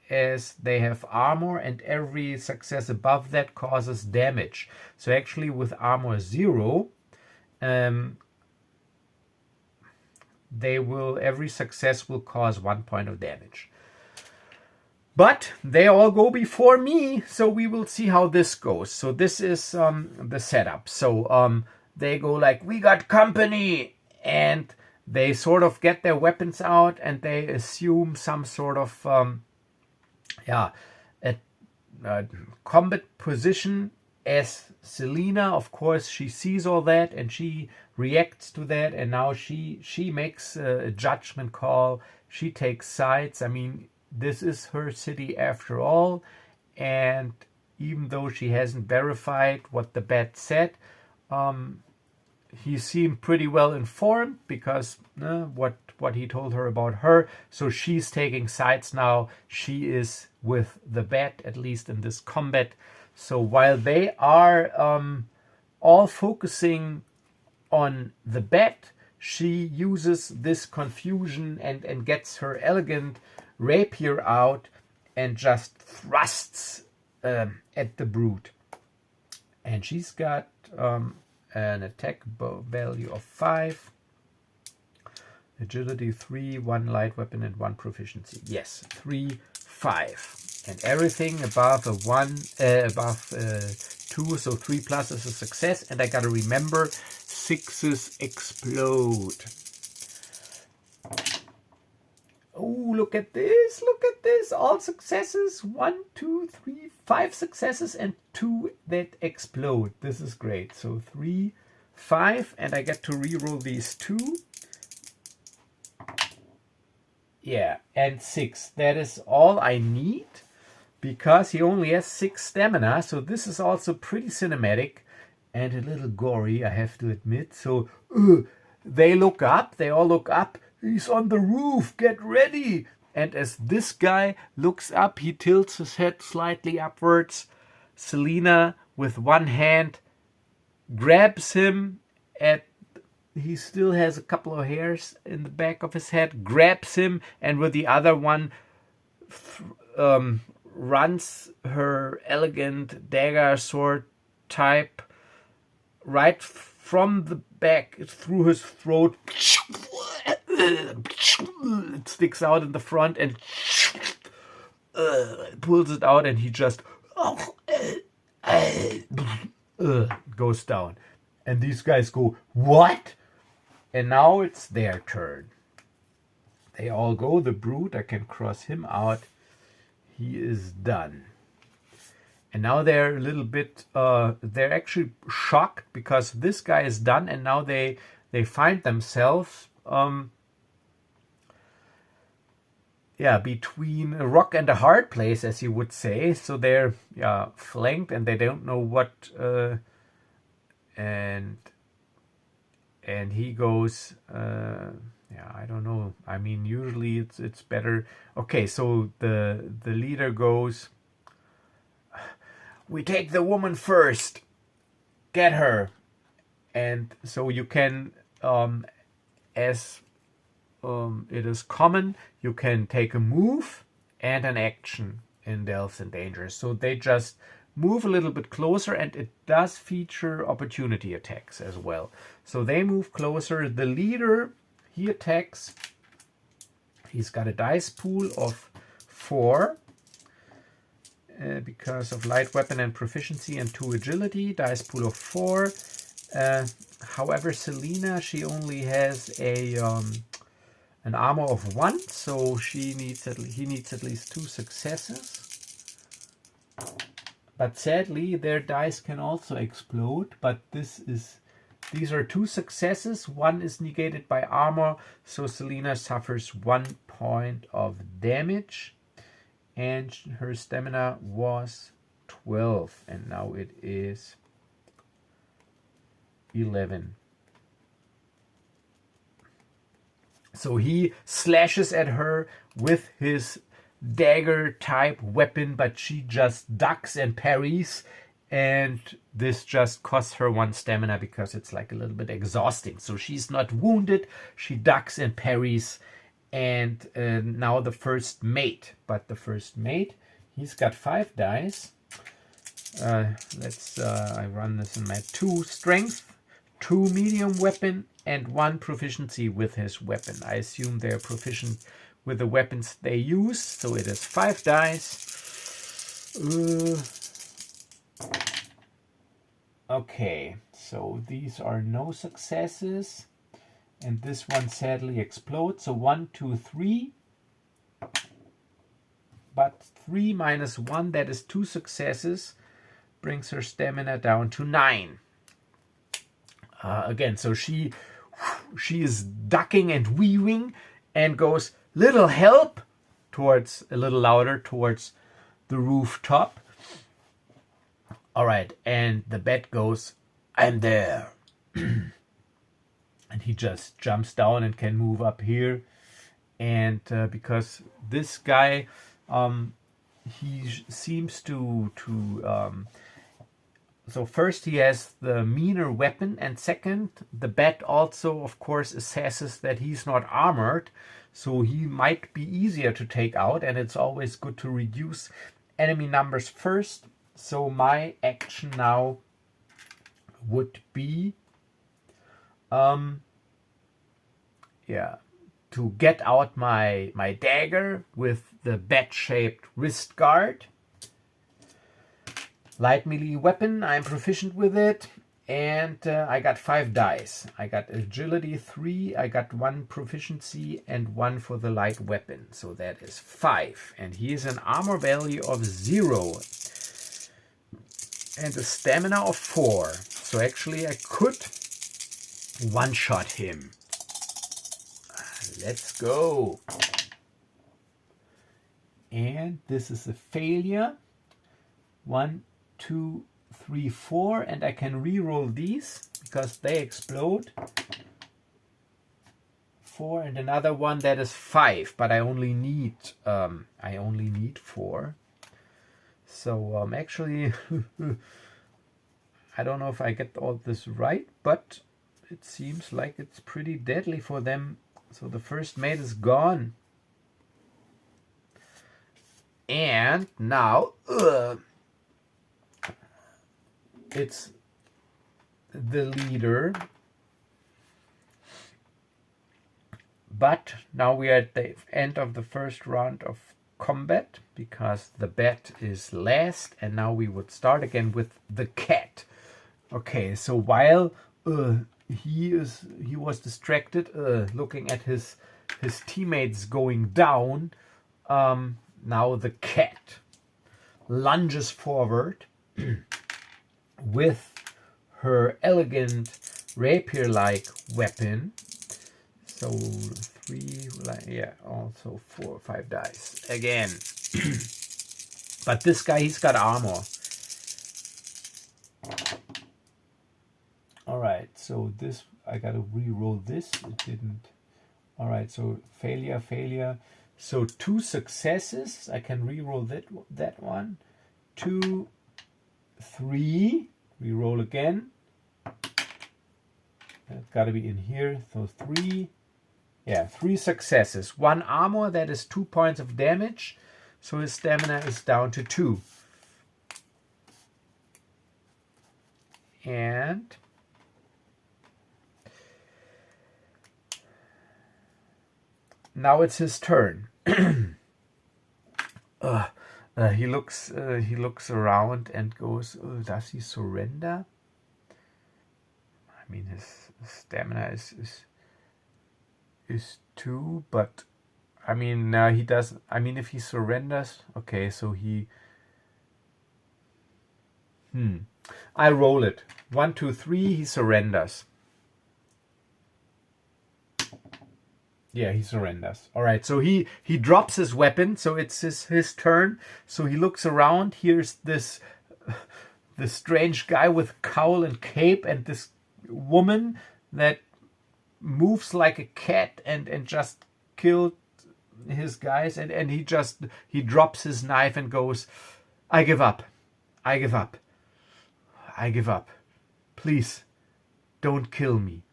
S1: as they have armor, and every success above that causes damage. So actually with armor 0, every success will cause 1 point of damage. But they all go before me, so we will see how this goes. So this is the setup. So they go like, we got company, and they sort of get their weapons out, and they assume some sort of a combat position. As Selena, of course, she sees all that and she reacts to that, and now she makes a judgment call. She takes sides. I mean, this is her city after all, and even though she hasn't verified what the bat said, he seemed pretty well informed because what he told her about her. So she's taking sides now. She is with the bat, at least in this combat. So while they are all focusing on the bat, she uses this confusion and gets her elegant rapier out and just thrusts at the brute. And she's got an attack value of 5, agility 3, 1 light weapon, and 1 proficiency. Yes, 3, 5. And everything above a 1, above 2, so 3 plus is a success. And I gotta remember, 6s explode. Oh, look at this, look at this. All successes, 1, 2, 3, 5 successes and 2 that explode. This is great. So 3, 5, and I get to reroll these 2. Yeah, and 6. That is all I need, because he only has 6 stamina. So this is also pretty cinematic and a little gory, I have to admit. So they look up, they all look up. He's on the roof, get ready. And as this guy looks up, he tilts his head slightly upwards. Selena, with one hand, grabs him at, he still has a couple of hairs in the back of his head, grabs him, and with the other one runs her elegant dagger sword type right from the back through his throat. It sticks out in the front and pulls it out, and he just goes down. And these guys go, what? And now it's their turn. They all go. The brute, I can cross him out. He is done. And now they're a little bit, they're actually shocked because this guy is done, and now they find themselves, between a rock and a hard place, as you would say. So they're flanked, and they don't know what, and he goes, I don't know. I mean, usually it's better. Okay, so the leader goes, we take the woman first. Get her. And so you can, as it is common, you can take a move and an action in Delves and Dangers. So they just move a little bit closer, and it does feature opportunity attacks as well. So they move closer. The leader, he attacks. He's got a dice pool of 4. Because of light weapon and proficiency and 2 agility, dice pool of 4. However, Selena, she only has an armor of 1, so he needs at least 2 successes. But sadly, their dice can also explode. But these are 2 successes. 1 is negated by armor, so Selena suffers 1 point of damage. And her stamina was 12, and now it is 11. So he slashes at her with his dagger type weapon, but she just ducks and parries, and this just costs her 1 stamina because it's like a little bit exhausting. So she's not wounded, she ducks and parries. And now the first mate. But the first mate, he's got 5 dice. I run this in my 2 strength, 2 medium weapon, and 1 proficiency with his weapon. I assume they're proficient with the weapons they use. So it is 5 dice. Okay, so these are no successes. And this one sadly explodes. So 1, 2, 3. But 3 minus 1, that is 2 successes, brings her stamina down to 9. Again, so she is ducking and weaving and goes, little help, towards, a little louder, towards the rooftop. All right, and the bat goes, I'm there. And he just jumps down and can move up here. And because this guy, he seems to so first he has the meaner weapon, and second, the bat also, of course, assesses that he's not armored, so he might be easier to take out, and it's always good to reduce enemy numbers first. So my action now would be to get out my dagger with the bat-shaped wrist guard. Light melee weapon, I'm proficient with it, and I got 5 dice. I got agility 3, I got 1 proficiency, and 1 for the light weapon. So that is 5. And he is an armor value of 0. And a stamina of 4. So actually I could one-shot him. Let's go. And this is a failure. 1, 2, 3, 4. And I can re-roll these because they explode. 4 and another one that is 5. But I only need 4. So actually, I don't know if I get all this right, but it seems like it's pretty deadly for them. So the first mate is gone. And now it's the leader. But now we are at the end of the first round of combat because the bat is last, and now we would start again with the cat. Okay, so while he was distracted looking at his teammates going down, now the cat lunges forward with her elegant rapier-like weapon. So 3, yeah, also 4 or 5 dice again. But this guy, he's got armor. All right, so this, I gotta re-roll this. It didn't. All right, so failure. So 2 successes. I can re-roll that one. 2, 3. Re-roll again. That's gotta be in here. So 3. Yeah, 3 successes. 1 armor, that is 2 points of damage. So his stamina is down to 2. And now it's his turn. He looks around and goes, does he surrender? I mean, his stamina is 2, but I mean, he doesn't. I mean, if he surrenders, okay, so he. I roll it. 1, 2, 3. He surrenders. Yeah, he surrenders. All right, so he drops his weapon. So it's his turn. So he looks around. Here's this strange guy with cowl and cape, and this woman that moves like a cat and just killed his guys, and he drops his knife and goes, I give up. Please don't kill me.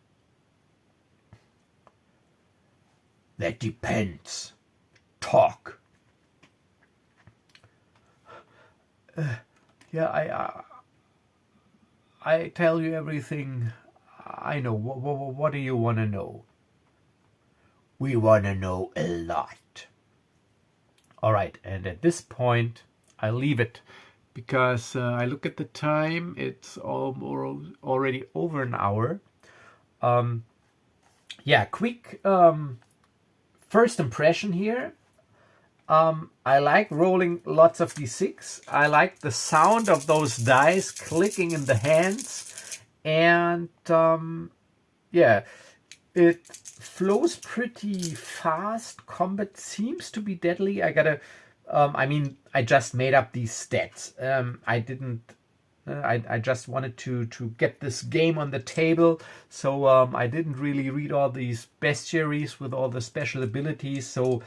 S2: That depends. Talk.
S1: Yeah, I tell you everything I know. What do you want to know?
S2: We want to know a lot.
S1: All right, and at this point, I leave it because I look at the time. It's already over an hour. Yeah, quick first impression here. I like rolling lots of d6. I like the sound of those dice clicking in the hands, and yeah, it flows pretty fast. Combat seems to be deadly. I gotta. I mean, I just made up these stats. I didn't. I just wanted to get this game on the table, so I didn't really read all these bestiaries with all the special abilities. So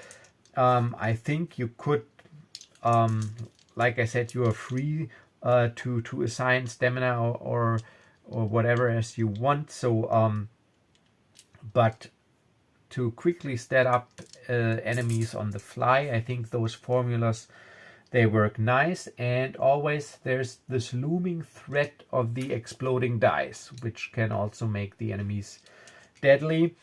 S1: I think you could, like I said, you are free to assign stamina or whatever as you want. So but to quickly stat up enemies on the fly, I think those formulas, they work nice. And always there's this looming threat of the exploding dice, which can also make the enemies deadly.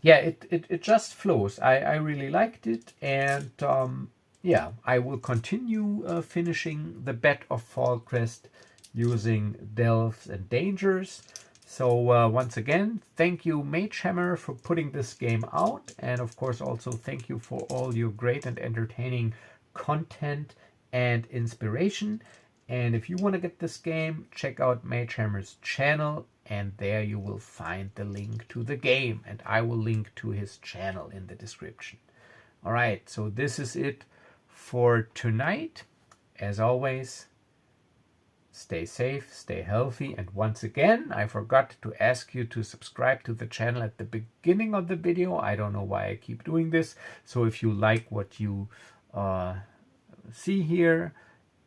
S1: Yeah, it just flows. I really liked it, and yeah, I will continue finishing the Bat of Fallcrest using Delves and Dangers. So once again, thank you Magehammer for putting this game out, and of course also thank you for all your great and entertaining content and inspiration. And if you want to get this game, check out Magehammer's channel, and there you will find the link to the game, and I will link to his channel in the description. All right, so this is it for tonight. As always, stay safe, stay healthy, and once again, I forgot to ask you to subscribe to the channel at the beginning of the video. I don't know why I keep doing this. So if you like what you see here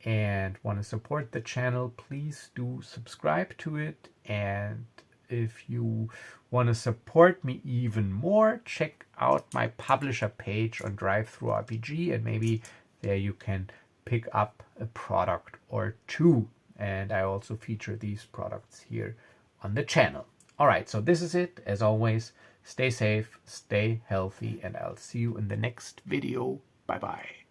S1: and want to support the channel, please do subscribe to it. And if you want to support me even more, check out my publisher page on DriveThruRPG, and maybe there you can pick up a product or two. And I also feature these products here on the channel. All right, so this is it. As always, stay safe, stay healthy, and I'll see you in the next video. Bye-bye.